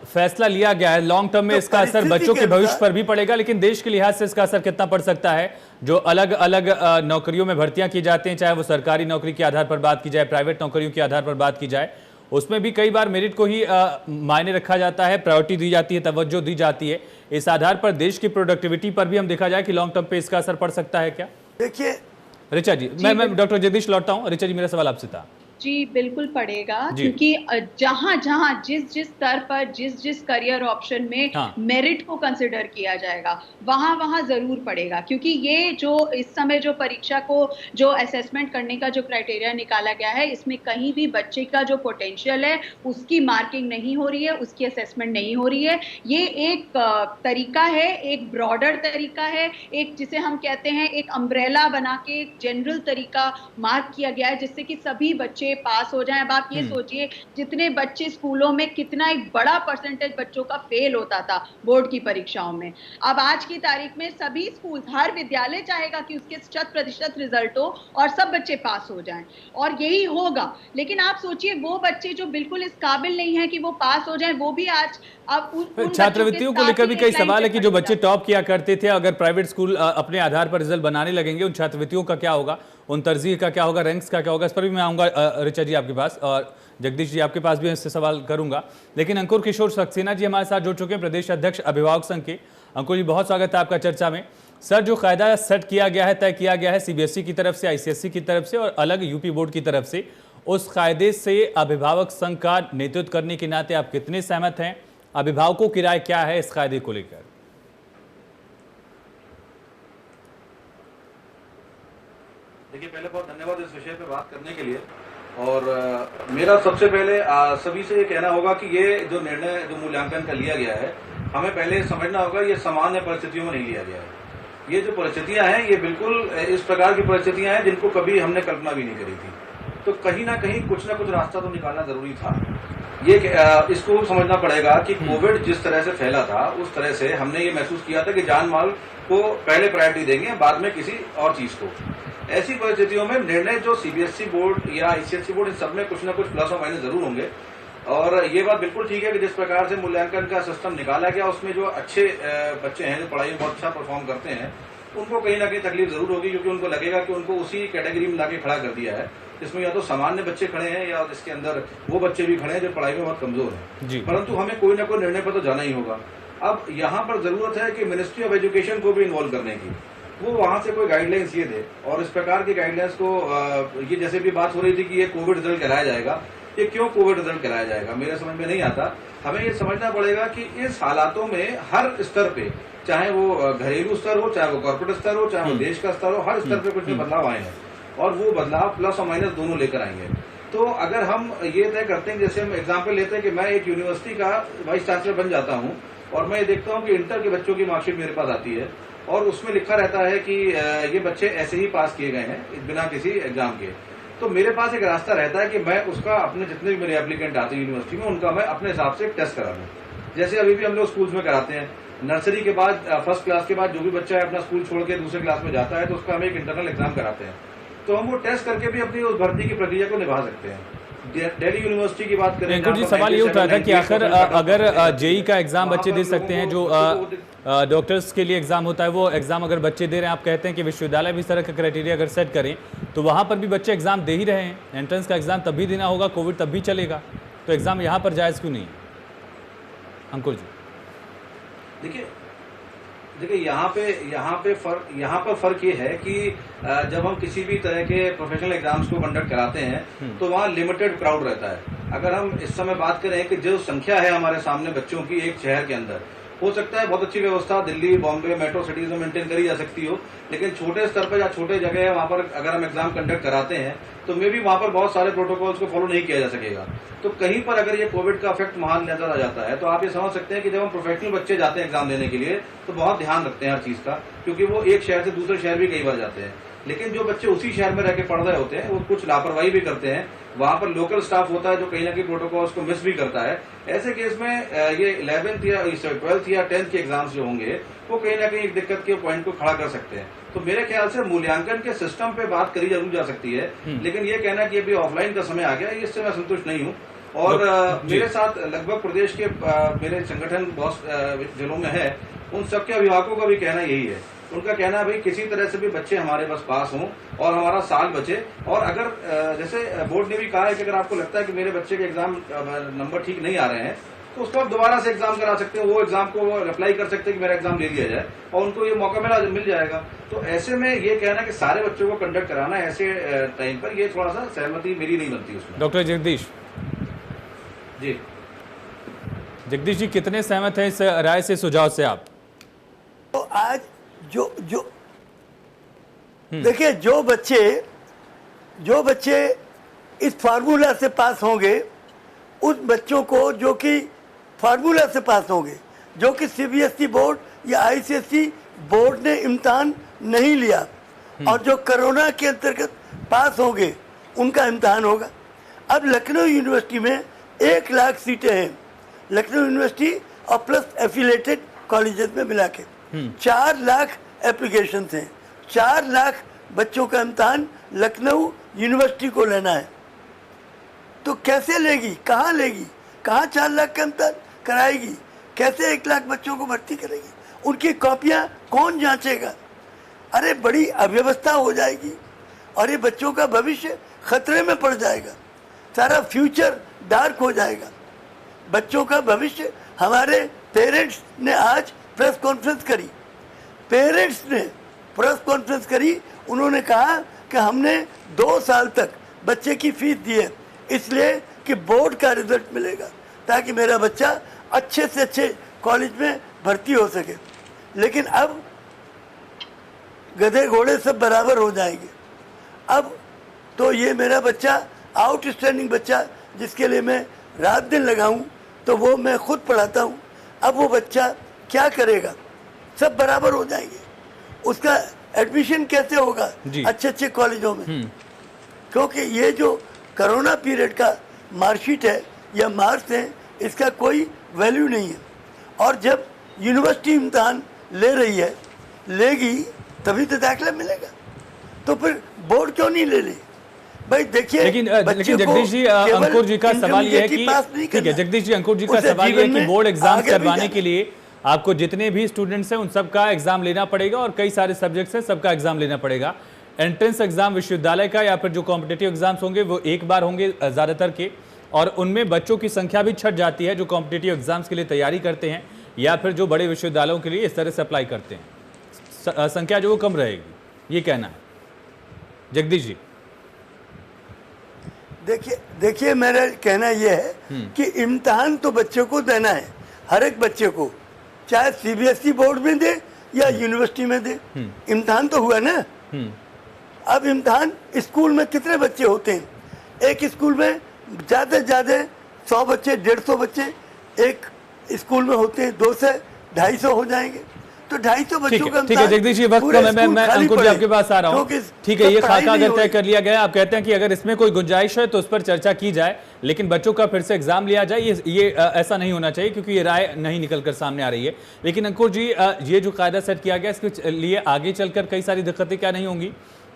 फैसला लिया गया है, लॉन्ग टर्म में तो इसका असर बच्चों के भविष्य पर भी पड़ेगा, लेकिन देश के लिहाज से इसका असर कितना पड़ सकता है? जो अलग अलग नौकरियों में भर्तियां की जाती हैं, चाहे वो सरकारी नौकरी के आधार पर बात की जाए, प्राइवेट नौकरियों के आधार पर बात की जाए, उसमें भी कई बार मेरिट को ही मायने रखा जाता है, प्रायोरिटी दी जाती है, तवज्जो दी जाती है। इस आधार पर देश की प्रोडक्टिविटी पर भी हम देखा जाए कि लॉन्ग टर्म पे इसका असर पड़ सकता है क्या? देखिए ऋचा जी, मैं डॉक्टर जगदीश लौटता हूँ। ऋचा जी, मेरा सवाल आपसे था। जी बिल्कुल पड़ेगा, क्योंकि जहां जहां जिस जिस स्तर पर जिस जिस करियर ऑप्शन में मेरिट को कंसिडर किया जाएगा, वहां वहां जरूर पड़ेगा। क्योंकि ये जो इस समय जो परीक्षा को जो असेसमेंट करने का जो क्राइटेरिया निकाला गया है, इसमें कहीं भी बच्चे का जो पोटेंशियल है उसकी मार्किंग नहीं हो रही है, उसकी असेसमेंट नहीं हो रही है। ये एक तरीका है, एक ब्रॉडर तरीका है, एक जिसे हम कहते हैं एक अम्ब्रेला बना के एक जनरल तरीका मार्क किया गया है, जिससे कि सभी बच्चे पास हो जाएं। अब आप ये सोचिए, जितने बच्चे स्कूलों में, कितना एक बड़ा परसेंटेज बच्चों का फेल होता था बोर्ड की परीक्षाओं में। अब आज की तारीख में सभी स्कूल, हर विद्यालय चाहेगा कि उसके 100% रिजल्ट हो और सब बच्चे पास हो जाएं, और यही होगा। लेकिन आप सोचिए, वो बच्चे जो बिल्कुल इस काबिल नहीं है कि वो पास हो जाएं, वो भी आज अब छात्रवृत्तियों को लेकर भी कई सवाल है कि जो बच्चे टॉप किया करते थे, अगर प्राइवेट स्कूल अपने आधार पर रिजल्ट बनाने लगेंगे, उन छात्रवृत्तियों का क्या होगा, उन तरजीह का क्या होगा, रैंक्स का क्या होगा? इस पर भी मैं आऊँगा ऋचा जी आपके पास, और जगदीश जी आपके पास भी इससे सवाल करूंगा। लेकिन अंकुर किशोर सक्सेना जी हमारे साथ जुड़ चुके हैं, प्रदेश अध्यक्ष अभिभावक संघ के। अंकुर जी, बहुत स्वागत है आपका चर्चा में। सर, जो कायदा सेट किया गया है, तय किया गया है सीबीएसई की तरफ से, आईसीएसई की तरफ से और अलग यूपी बोर्ड की तरफ से, उस कायदे से अभिभावक संघ का नेतृत्व करने के नाते आप कितने सहमत हैं? अभिभावकों की राय क्या है इस कायदे को लेकर? देखिए, पहले बहुत धन्यवाद इस विषय पे बात करने के लिए। और मेरा सबसे पहले सभी से ये कहना होगा कि ये जो निर्णय जो मूल्यांकन का लिया गया है, हमें पहले समझना होगा ये सामान्य परिस्थितियों में नहीं लिया गया है। ये जो परिस्थितियां हैं ये बिल्कुल इस प्रकार की परिस्थितियां हैं जिनको कभी हमने कल्पना भी नहीं करी थी। तो कहीं ना कहीं कुछ ना कुछ रास्ता तो निकालना जरूरी था। ये इसको समझना पड़ेगा कि कोविड जिस तरह से फैला था उस तरह से हमने ये महसूस किया था कि जान माल को पहले प्रायोरिटी देंगे, बाद में किसी और चीज को। ऐसी परिस्थितियों में निर्णय जो सीबीएसई बोर्ड या आईसीएसई बोर्ड, इन सब में कुछ ना कुछ प्लस और माइनस जरूर होंगे। और ये बात बिल्कुल ठीक है कि जिस प्रकार से मूल्यांकन का सिस्टम निकाला गया उसमें जो अच्छे बच्चे हैं जो पढ़ाई में बहुत अच्छा परफॉर्म करते हैं उनको कहीं ना कहीं तकलीफ जरूर होगी, क्योंकि उनको लगेगा कि उनको उसी कैटेगरी में लाके खड़ा कर दिया है जिसमें या तो सामान्य बच्चे खड़े हैं या इसके अंदर वो बच्चे भी खड़े हैं जो पढ़ाई में बहुत कमजोर हैं। परंतु हमें कोई ना कोई निर्णय पर तो जाना ही होगा। अब यहाँ पर जरूरत है कि मिनिस्ट्री ऑफ एजुकेशन को भी इन्वॉल्व करने की, वो वहां से कोई गाइडलाइंस ये दे। और इस प्रकार की गाइडलाइंस को ये जैसे भी बात हो रही थी कि ये कोविड रिजल्ट कराया जाएगा, ये क्यों कोविड रिजल्ट कराया जाएगा मेरे समझ में नहीं आता। हमें ये समझना पड़ेगा कि इस हालातों में हर स्तर पे, चाहे वो घरेलू स्तर हो, चाहे वो कॉर्पोरेट स्तर हो, चाहे वो देश का स्तर हो, हर स्तर पे कुछ बदलाव आए हैं और वो बदलाव प्लस और माइनस दोनों लेकर आएंगे। तो अगर हम ये तय करते हैं, जैसे हम एग्जाम्पल लेते हैं कि मैं एक यूनिवर्सिटी का वाइस चांसलर बन जाता हूँ और मैं ये देखता हूँ कि इंटर के बच्चों की मार्कशीट मेरे पास आती है और उसमें लिखा रहता है कि ये बच्चे ऐसे ही पास किए गए हैं बिना किसी एग्जाम के, तो मेरे पास एक रास्ता रहता है कि मैं उसका अपने जितने भी मेरे एप्लीकेंट आते हैं यूनिवर्सिटी में उनका मैं अपने हिसाब से टेस्ट करा दूँ। जैसे अभी भी हम लोग स्कूल्स में कराते हैं, नर्सरी के बाद फर्स्ट क्लास के बाद जो भी बच्चा है अपना स्कूल छोड़ के दूसरे क्लास में जाता है तो उसका हम एक इंटरनल एग्जाम कराते हैं। तो हम वो टेस्ट करके भी अपनी उस भर्ती की प्रक्रिया को निभा सकते हैं। दिल्ली यूनिवर्सिटी की बात करें, अंकुर जी, सवाल ये उठा था कि आखिर अगर जेई का एग्जाम बच्चे दे सकते हैं, जो डॉक्टर्स के लिए एग्जाम होता है, वो एग्जाम अगर बच्चे दे रहे हैं, आप कहते हैं कि विश्वविद्यालय भी इस तरह का क्राइटेरिया अगर सेट करें तो वहां पर भी बच्चे एग्जाम दे ही रहे हैं। एंट्रेंस का एग्जाम तब भी देना होगा, कोविड तब भी चलेगा, तो एग्जाम यहाँ पर जायज क्यों नहीं? अंकुर जी, देखिए यहाँ पर फर्क ये है कि जब हम किसी भी तरह के प्रोफेशनल एग्जाम्स को कंडक्ट कराते हैं तो वहाँ लिमिटेड क्राउड रहता है। अगर हम इस समय बात करें कि जो संख्या है हमारे सामने बच्चों की एक शहर के अंदर, हो सकता है बहुत अच्छी व्यवस्था दिल्ली, बॉम्बे, मेट्रो सिटीज में मेंटेन करी जा सकती हो, लेकिन छोटे स्तर पर या छोटे जगह है वहां पर अगर हम एग्जाम कंडक्ट कराते हैं तो मे भी वहां पर बहुत सारे प्रोटोकॉल्स को फॉलो नहीं किया जा सकेगा। तो कहीं पर अगर ये कोविड का इफेक्ट महान नजर आ जाता है तो आप ये समझ सकते हैं कि जब हम प्रोफेशनल बच्चे जाते हैं एग्जाम देने के लिए तो बहुत ध्यान रखते हैं हर चीज का, क्योंकि वो एक शहर से दूसरे शहर भी कई बार जाते हैं। लेकिन जो बच्चे उसी शहर में रह के पढ़ रहे होते हैं वो कुछ लापरवाही भी करते हैं, वहां पर लोकल स्टाफ होता है जो कहीं ना कहीं प्रोटोकॉल्स को मिस भी करता है। ऐसे केस में ये 11th या 12th या 10th के एग्जाम्स जो होंगे वो कहीं ना कहीं एक दिक्कत के पॉइंट को खड़ा कर सकते हैं। तो मेरे ख्याल से मूल्यांकन के सिस्टम पे बात करी जरूर जा सकती है, लेकिन ये कहना कि अभी ऑफलाइन का समय आ गया, इससे मैं संतुष्ट नहीं हूँ। और मेरे साथ लगभग प्रदेश के मेरे संगठन बहुत जिलों में है, उन सबके अभिभावकों का भी कहना यही है। उनका कहना है भाई किसी तरह से भी बच्चे हमारे बस पास हों और हमारा साल बचे। और अगर जैसे बोर्ड ने भी कहा है कि अगर आपको लगता है कि मेरे बच्चे के एग्जाम नंबर ठीक नहीं आ रहे हैं तो उसको आप दोबारा से एग्जाम करा सकते हो, वो एग्जाम को अप्लाई कर सकते हैं कि मेरा एग्जाम ले लिया जाए और उनको ये मौका मिल जाएगा। तो ऐसे में ये कहना कि सारे बच्चों को कंडक्ट कराना ऐसे टाइम पर, ये थोड़ा सा सहमति मेरी नहीं बनती उसमें। डॉक्टर जगदीश जी, जगदीश जी कितने सहमत हैं इस राय से, सुझाव से आप? तो आज जो देखिए जो बच्चे इस फार्मूला से पास होंगे, उस बच्चों को जो कि फार्मूला से पास होंगे, जो कि सीबीएसई बोर्ड या आईसीएसई बोर्ड ने इम्तिहान नहीं लिया और जो कोरोना के अंतर्गत पास होंगे उनका इम्तिहान होगा। अब लखनऊ यूनिवर्सिटी में 1 लाख सीटें हैं, लखनऊ यूनिवर्सिटी और प्लस एफिलेटेड कॉलेजेस में मिला के 4 लाख एप्लीकेशन हैं। 4 लाख बच्चों का इम्तिहान लखनऊ यूनिवर्सिटी को लेना है, तो कैसे लेगी, कहाँ लेगी, कहाँ 4 लाख का इम्तिहान कराएगी, कैसे 1 लाख बच्चों को भर्ती करेगी, उनकी कॉपियाँ कौन जांचेगा? अरे बड़ी अव्यवस्था हो जाएगी और ये बच्चों का भविष्य खतरे में पड़ जाएगा, सारा फ्यूचर डार्क हो जाएगा बच्चों का भविष्य। हमारे पेरेंट्स ने आज प्रेस कॉन्फ्रेंस करी, उन्होंने कहा कि हमने 2 साल तक बच्चे की फीस दी है इसलिए कि बोर्ड का रिजल्ट मिलेगा ताकि मेरा बच्चा अच्छे से अच्छे कॉलेज में भर्ती हो सके। लेकिन अब गधे घोड़े सब बराबर हो जाएंगे। अब तो ये मेरा बच्चा आउटस्टैंडिंग बच्चा जिसके लिए मैं रात दिन लगाऊं, तो वो मैं खुद पढ़ाता हूं। अब वो बच्चा क्या करेगा? सब बराबर हो जाएंगे, उसका एडमिशन कैसे होगा अच्छे अच्छे कॉलेजों में? क्योंकि ये जो कोरोना पीरियड का मार्कशीट है या मार्क्स है, इसका कोई वैल्यू नहीं है। और जब यूनिवर्सिटी इम्तहान ले रही है, लेगी तभी तो दाखिला मिलेगा, तो फिर बोर्ड क्यों नहीं ले रही? भाई देखिए, लेकिन जगदीश जी, अंकुर जी का सवाल ये है कि ठीक है जगदीश जी, अंकुर जी का सवाल ये है कि बोर्ड एग्जाम करवाने के लिए आपको जितने भी स्टूडेंट्स हैं उन सबका एग्जाम लेना पड़ेगा, और कई सारे सब्जेक्ट्स हैं सबका एग्जाम लेना पड़ेगा। एंट्रेंस एग्जाम विश्वविद्यालय का या फिर जो कॉम्पिटिटिव एग्जाम्स होंगे वो एक बार होंगे ज़्यादातर के, और उनमें बच्चों की संख्या भी छट जाती है जो कॉम्पिटिटिव एग्जाम्स के लिए तैयारी करते हैं या फिर जो बड़े विश्वविद्यालयों के लिए इस तरह से अप्लाई करते हैं, संख्या जो वो कम रहेगी, ये कहना है जगदीश जी। देखिए मेरा कहना यह है कि इम्तिहान तो बच्चों को देना है, हर एक बच्चे को, चाहे सीबीएसई बोर्ड में दे या यूनिवर्सिटी में दे, इम्तिहान तो हुआ ना। अब इम्तिहान स्कूल में कितने बच्चे होते हैं? एक स्कूल में ज़्यादा से ज़्यादा 100 बच्चे, 150 बच्चे एक स्कूल में होते हैं, 200 से 250 हो जाएंगे, तो 250 बच्चों का। ठीक है जगदीश जी, वक्त कम है, मैं अंकुर जी आपके पास आ रहा हूँ। ठीक है, ये खाका अगर तय कर लिया गया, आप कहते हैं कि अगर इसमें कोई गुंजाइश है तो उस पर चर्चा की जाए, लेकिन बच्चों का फिर से एग्जाम लिया जाए, ये ऐसा नहीं होना चाहिए, क्योंकि ये राय नहीं निकल कर सामने आ रही है। लेकिन अंकुर जी, ये जो कायदा सेट किया गया, इसके लिए आगे चलकर कई सारी दिक्कतें क्या नहीं होंगी?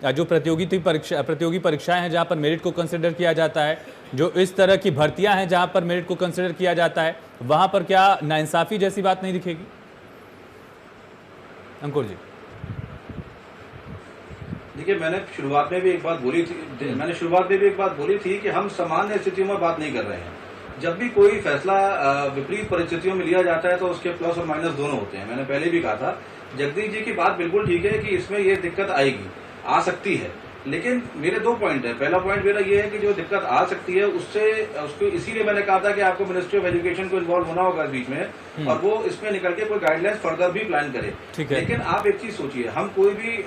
जो प्रतियोगी परीक्षाएं हैं जहां पर मेरिट को कंसिडर किया जाता है, जो इस तरह की भर्तियां हैं जहां पर मेरिट को कंसिडर किया जाता है, वहां पर क्या नाइंसाफी जैसी बात नहीं दिखेगी? अंकुर जी देखिए, मैंने शुरुआत में भी एक बात बोली थी कि हम सामान्य स्थितियों में बात नहीं कर रहे हैं। जब भी कोई फैसला विपरीत परिस्थितियों में लिया जाता है तो उसके प्लस और माइनस दोनों होते हैं। मैंने पहले भी कहा था, जगदीश जी की बात बिल्कुल ठीक है कि इसमें ये दिक्कत आएगी, आ सकती है, लेकिन मेरे 2 पॉइंट है। पहला पॉइंट मेरा ये है कि जो दिक्कत आ सकती है उसको इसीलिए मैंने कहा था कि आपको मिनिस्ट्री ऑफ एजुकेशन को इन्वॉल्व होना होगा इस बीच में, और वो इसमें निकल के कोई गाइडलाइंस फर्दर भी प्लान करे। लेकिन आप एक चीज सोचिए, हम कोई भी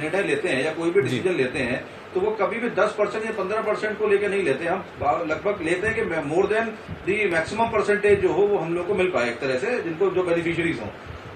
निर्णय लेते हैं या कोई भी डिसीजन लेते हैं तो वो कभी भी 10% या 15% को लेकर नहीं लेते, हम लगभग लेते हैं कि more than the maximum percentage जो हो वो हम लोग को मिल पाए एक तरह से, जिनको जो बेनिफिशियरीज हों।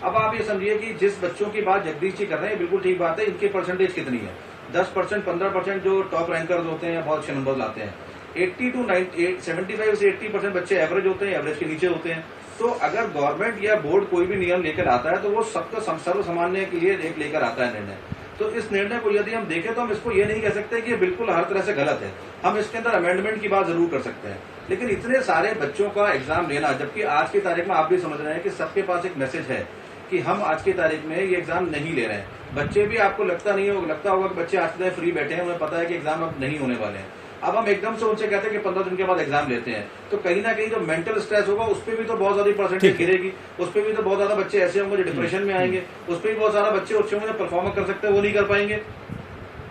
अब आप ये समझिए कि जिस बच्चों की बात जगदीश जी कर रहे हैं बिल्कुल ठीक बात है, इनकी परसेंटेज कितनी है? 10%, 15% जो टॉप रैंकर्स होते हैं या बहुत अच्छे नंबर लाते हैं। 75 से 80% बच्चे एवरेज होते हैं, एवरेज के नीचे होते हैं। तो अगर गवर्नमेंट या बोर्ड कोई भी नियम लेकर आता है तो वो सबका सर्व सामान्य के लिए एक लेकर आता है निर्णय। तो इस निर्णय को यदि हम देखें तो हम इसको ये नहीं कह सकते कि ये बिल्कुल हर तरह से गलत है, हम इसके अंदर अमेंडमेंट की बात जरूर कर सकते हैं। लेकिन इतने सारे बच्चों का एग्जाम लेना, जबकि आज की तारीख में आप भी समझ रहे हैं कि सबके पास एक मैसेज है कि हम आज की तारीख में ये एग्जाम नहीं ले रहे हैं। बच्चे भी, आपको लगता होगा कि बच्चे आज फ्री बैठे हैं, उन्हें पता है कि एग्जाम अब नहीं होने वाले हैं। अब हम एकदम से उनसे कहते हैं कि 15 दिन के बाद एग्जाम लेते हैं, तो कहीं ना कहीं जो मेंटल स्ट्रेस होगा उस पर भी तो बहुत ज्यादा परसेंटेज गिरेगी, उस पर भी तो बहुत ज्यादा बच्चे ऐसे होंगे जो डिप्रेशन में आएंगे, उस पर भी बहुत सारा बच्चे अच्छे होंगे जो परफॉर्म कर सकते हैं, वो नहीं कर पाएंगे।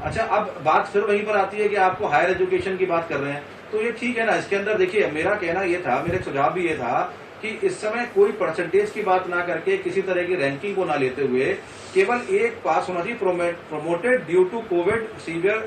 अच्छा, अब बात फिर वहीं पर आती है कि आपको हायर एजुकेशन की बात कर रहे हैं, तो ये ठीक है ना। इसके अंदर देखिए, मेरा कहना ये था, मेरा सुझाव भी ये था कि इस समय कोई परसेंटेज की बात ना करके, किसी तरह की रैंकिंग को ना लेते हुए, केवल एक पास होना चाहिए, promoted due to covid severe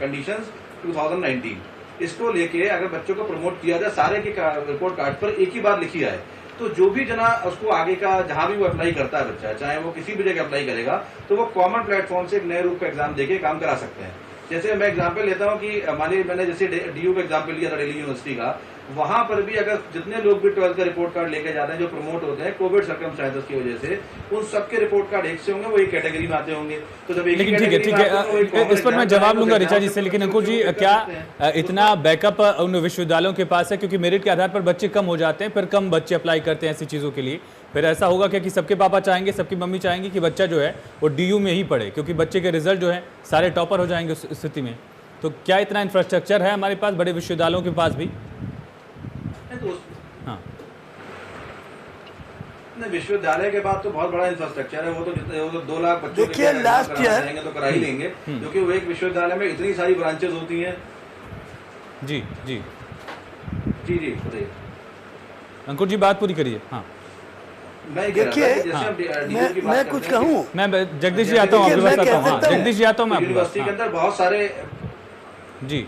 conditions 2019। इसको लेके अगर बच्चों को प्रमोट किया जाए, सारे के रिपोर्ट कार्ड पर एक ही बात लिखी जाए, तो जो भी जना उसको आगे का जहां भी वो अप्लाई करता है बच्चा, चाहे वो किसी भी जगह अप्लाई करेगा, तो वो कॉमन प्लेटफॉर्म से एक नए रूप का एग्जाम देके काम करा सकते हैं। जैसे मैं एग्जाम्पल लेता हूँ कि मानिए मैंने जैसे डीयू का एग्जाम्पल लिया था, दिल्ली यूनिवर्सिटी का, वहां पर भी अगर जितने लोग भी 12th का रिपोर्ट कार्ड लेके जाते हैं जो प्रमोट होते हैं कोविड सर्कमस्टेंसेस की वजह से, उन सबके रिपोर्ट कार्ड एक से होंगे, वो एक कैटेगरी में आते होंगे। तो जब लेकिन ठीक है, इस पर मैं जवाब लूंगा ऋचा जी से। लेकिन अंकुर जी, क्या इतना बैकअप उन विश्वविद्यालयों के पास है? क्योंकि मेरिट के आधार पर बच्चे कम हो जाते हैं, फिर कम बच्चे अप्लाई करते हैं ऐसी चीज़ों के लिए। फिर ऐसा होगा क्या कि सबके पापा चाहेंगे, सबकी मम्मी चाहेंगी कि बच्चा जो है वो डीयू में ही पढ़े, क्योंकि बच्चे के रिजल्ट जो है सारे टॉपर हो जाएंगे उस स्थिति में? तो क्या इतना इंफ्रास्ट्रक्चर है हमारे पास, बड़े विश्वविद्यालयों के पास भी? हाँ, विश्वविद्यालय के बाद तो बहुत बड़ा इंफ्रास्ट्रक्चर है, वो तो 2 लाख बच्चों देखिए लास्ट ईयर तो करा ही लेंगे, क्योंकि वो एक विश्वविद्यालय में इतनी सारी ब्रांचेस होती हैं। जी जी जी जी, बताइए अंकुर जी, बात पूरी करिए। हाँ, मैं कह रहा था देखिए, कि जैसे हम DU की बात मैं करते कुछ हैं कि- कहूँ, मैं जगदीश जी आता हूँ आपके मैं पास आता हूँ। कह हाँ, सकता हूँ। जगदीश जी आता हूँ मैं आपके पास। यूनिवर्सिटी के अंदर बहुत सारे जी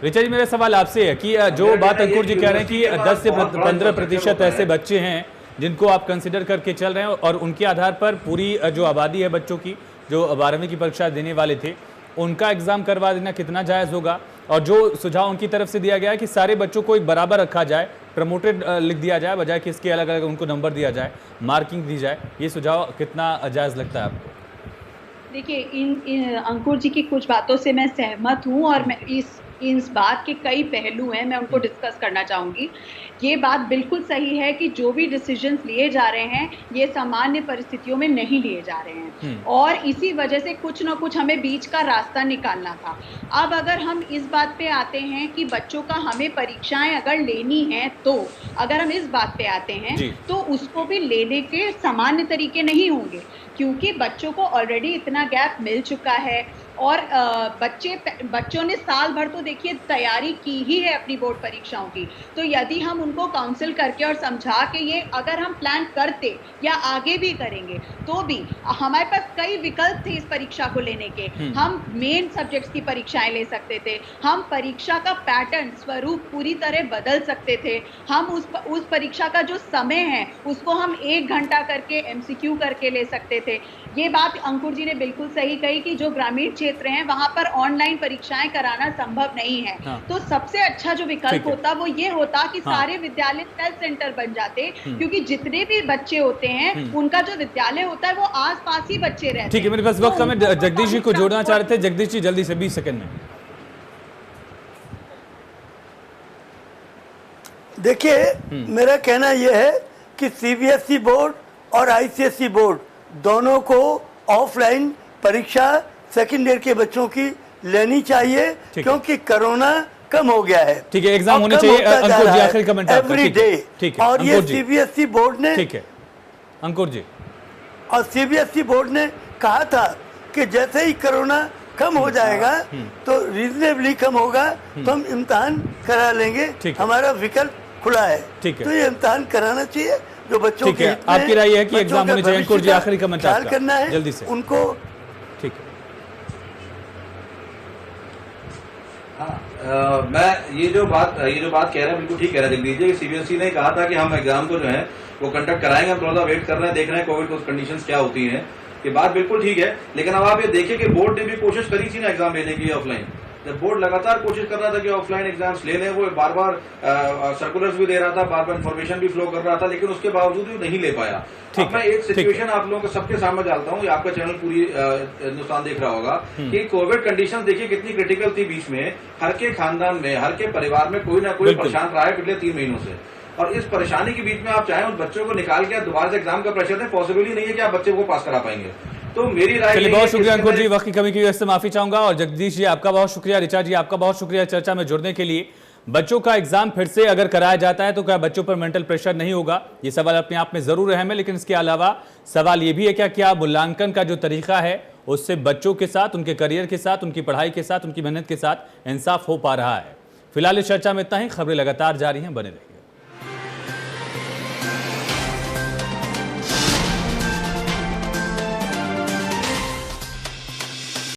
ऋचा जी, मेरा सवाल आपसे है कि जो बात अंकुर जी कह रहे हैं कि 10 से 15% ऐसे बच्चे हैं जिनको आप कंसिडर करके चल रहे हैं और उनके आधार पर पूरी जो आबादी है बच्चों की जो 12वीं की परीक्षा देने वाले थे उनका एग्जाम करवा देना कितना जायज़ होगा? और जो सुझाव उनकी तरफ से दिया गया है कि सारे बच्चों को एक बराबर रखा जाए, प्रमोटेड लिख दिया जाए बजाय कि इसके अलग अलग उनको नंबर दिया जाए, मार्किंग दी जाए, ये सुझाव कितना जायज़ लगता है आपको? देखिए इन अंकुर जी की कुछ बातों से मैं सहमत हूँ और मैं इस बात के कई पहलू हैं, मैं उनको डिस्कस करना चाहूँगी। ये बात बिल्कुल सही है कि जो भी डिसीजंस लिए जा रहे हैं ये सामान्य परिस्थितियों में नहीं लिए जा रहे हैं और इसी वजह से कुछ ना कुछ हमें बीच का रास्ता निकालना था। अब अगर हम इस बात पे आते हैं कि बच्चों का हमें परीक्षाएं अगर लेनी है तो अगर हम इस बात पे आते हैं तो उसको भी लेने के सामान्य तरीके नहीं होंगे क्योंकि बच्चों को ऑलरेडी इतना गैप मिल चुका है और बच्चों ने साल भर तो देखिए तैयारी की ही है अपनी बोर्ड परीक्षाओं की। तो यदि हम उनको काउंसिल करके और समझा के ये अगर हम प्लान करते या आगे भी करेंगे तो भी हमारे पास कई विकल्प थे इस परीक्षा को लेने के। हम मेन सब्जेक्ट्स की परीक्षाएं ले सकते थे, हम परीक्षा का पैटर्न स्वरूप पूरी तरह बदल सकते थे, हम उस परीक्षा का जो समय है उसको हम 1 घंटा करके MCQ करके ले सकते थे। ये बात अंकुर जी ने बिल्कुल सही कही कि जो ग्रामीण क्षेत्र हैं वहां पर ऑनलाइन परीक्षाएं कराना संभव नहीं है। तो सबसे अच्छा जो विकल्प होता वो ये होता कि सारे विद्यालय सेल्फ सेंटर बन जाते क्योंकि जितने भी बच्चे होते हैं उनका जो विद्यालय होता है वो आसपास ही बच्चे रहते हैं। ठीक है, मेरे पास वक्त में जगदीश जी को जोड़ना चाह रहे थे। जगदीश जी जल्दी से 20 सेकंड में। देखिए, मेरा कहना यह है कि CBSE बोर्ड और ICSE बोर्ड दोनों को ऑफलाइन परीक्षा सेकंड ईयर के बच्चों की लेनी चाहिए क्योंकि कोरोना कम हो गया है। ठीक है, एग्जाम होने चाहिए। अंकुर जी आखिरी कमेंट आपका। Every day. ठीक है, और ये CBSE बोर्ड ने, ठीक है अंकुर जी, और CBSE बोर्ड ने कहा था कि जैसे ही कोरोना कम हो जाएगा तो रीजनेबली कम होगा तो हम इम्तिहान करा लेंगे, हमारा विकल्प खुला है। तो ये इम्तिहान कराना चाहिए जो बच्चों के हित में, आपकी राय है कि एग्जाम होने चाहिए। अंकुर जी आखिरी कमेंट आपका करना है जल्दी से उनको। ठीक है। मैं ये जो बात कह रहे हैं बिल्कुल ठीक कह रहे हैं जगदीश जी। CBSE ने कहा था कि हम एग्जाम को जो है वो कंडक्ट कराएंगे, हम थोड़ा सा वेट कर रहे हैं, देख रहे हैं कोविड को कंडीशंस क्या होती हैं। ये बात बिल्कुल ठीक है, लेकिन अब आप ये देखिए कि बोर्ड ने भी कोशिश करी थी ना एग्जाम लेने की ऑफलाइन। जब बोर्ड लगातार कोशिश कर रहा था कि ऑफलाइन एग्जाम्स ले लें, वो बार बार सर्कुलर्स भी दे रहा था, बार बार इन्फॉर्मेशन भी फ्लो कर रहा था, लेकिन उसके बावजूद भी नहीं ले पाया। अब मैं एक सिचुएशन आप लोगों को सबके सामने डालता हूँ, आपका चैनल पूरी हिंदुस्तान देख रहा होगा कि कोविड कंडीशन देखिए कितनी क्रिटिकल थी। बीच में हर के खानदान में, हर के परिवार में कोई ना कोई परेशान रहा है पिछले 3 महीनों से, और इस परेशानी के बीच में आप चाहें उन बच्चों को निकाल के दोबारा से एग्जाम का प्रेशर दें, पॉसिबल ही नहीं है कि आप बच्चे को पास करा पाएंगे। तो मेरी राय, चलिए बहुत शुक्रिया अंकुर जी, वक्त की कमी की वजह से माफी चाहूंगा। और जगदीश जी आपका बहुत शुक्रिया, ऋचा जी आपका बहुत शुक्रिया चर्चा में जुड़ने के लिए। बच्चों का एग्जाम फिर से अगर कराया जाता है तो क्या बच्चों पर मेंटल प्रेशर नहीं होगा? ये सवाल अपने आप में जरूर अहम है, लेकिन इसके अलावा सवाल ये भी है क्या मूल्यांकन का जो तरीका है उससे बच्चों के साथ, उनके करियर के साथ, उनकी पढ़ाई के साथ, उनकी मेहनत के साथ इंसाफ हो पा रहा है? फिलहाल इस चर्चा में इतना ही। खबरें लगातार जारी हैं, बने रहिए।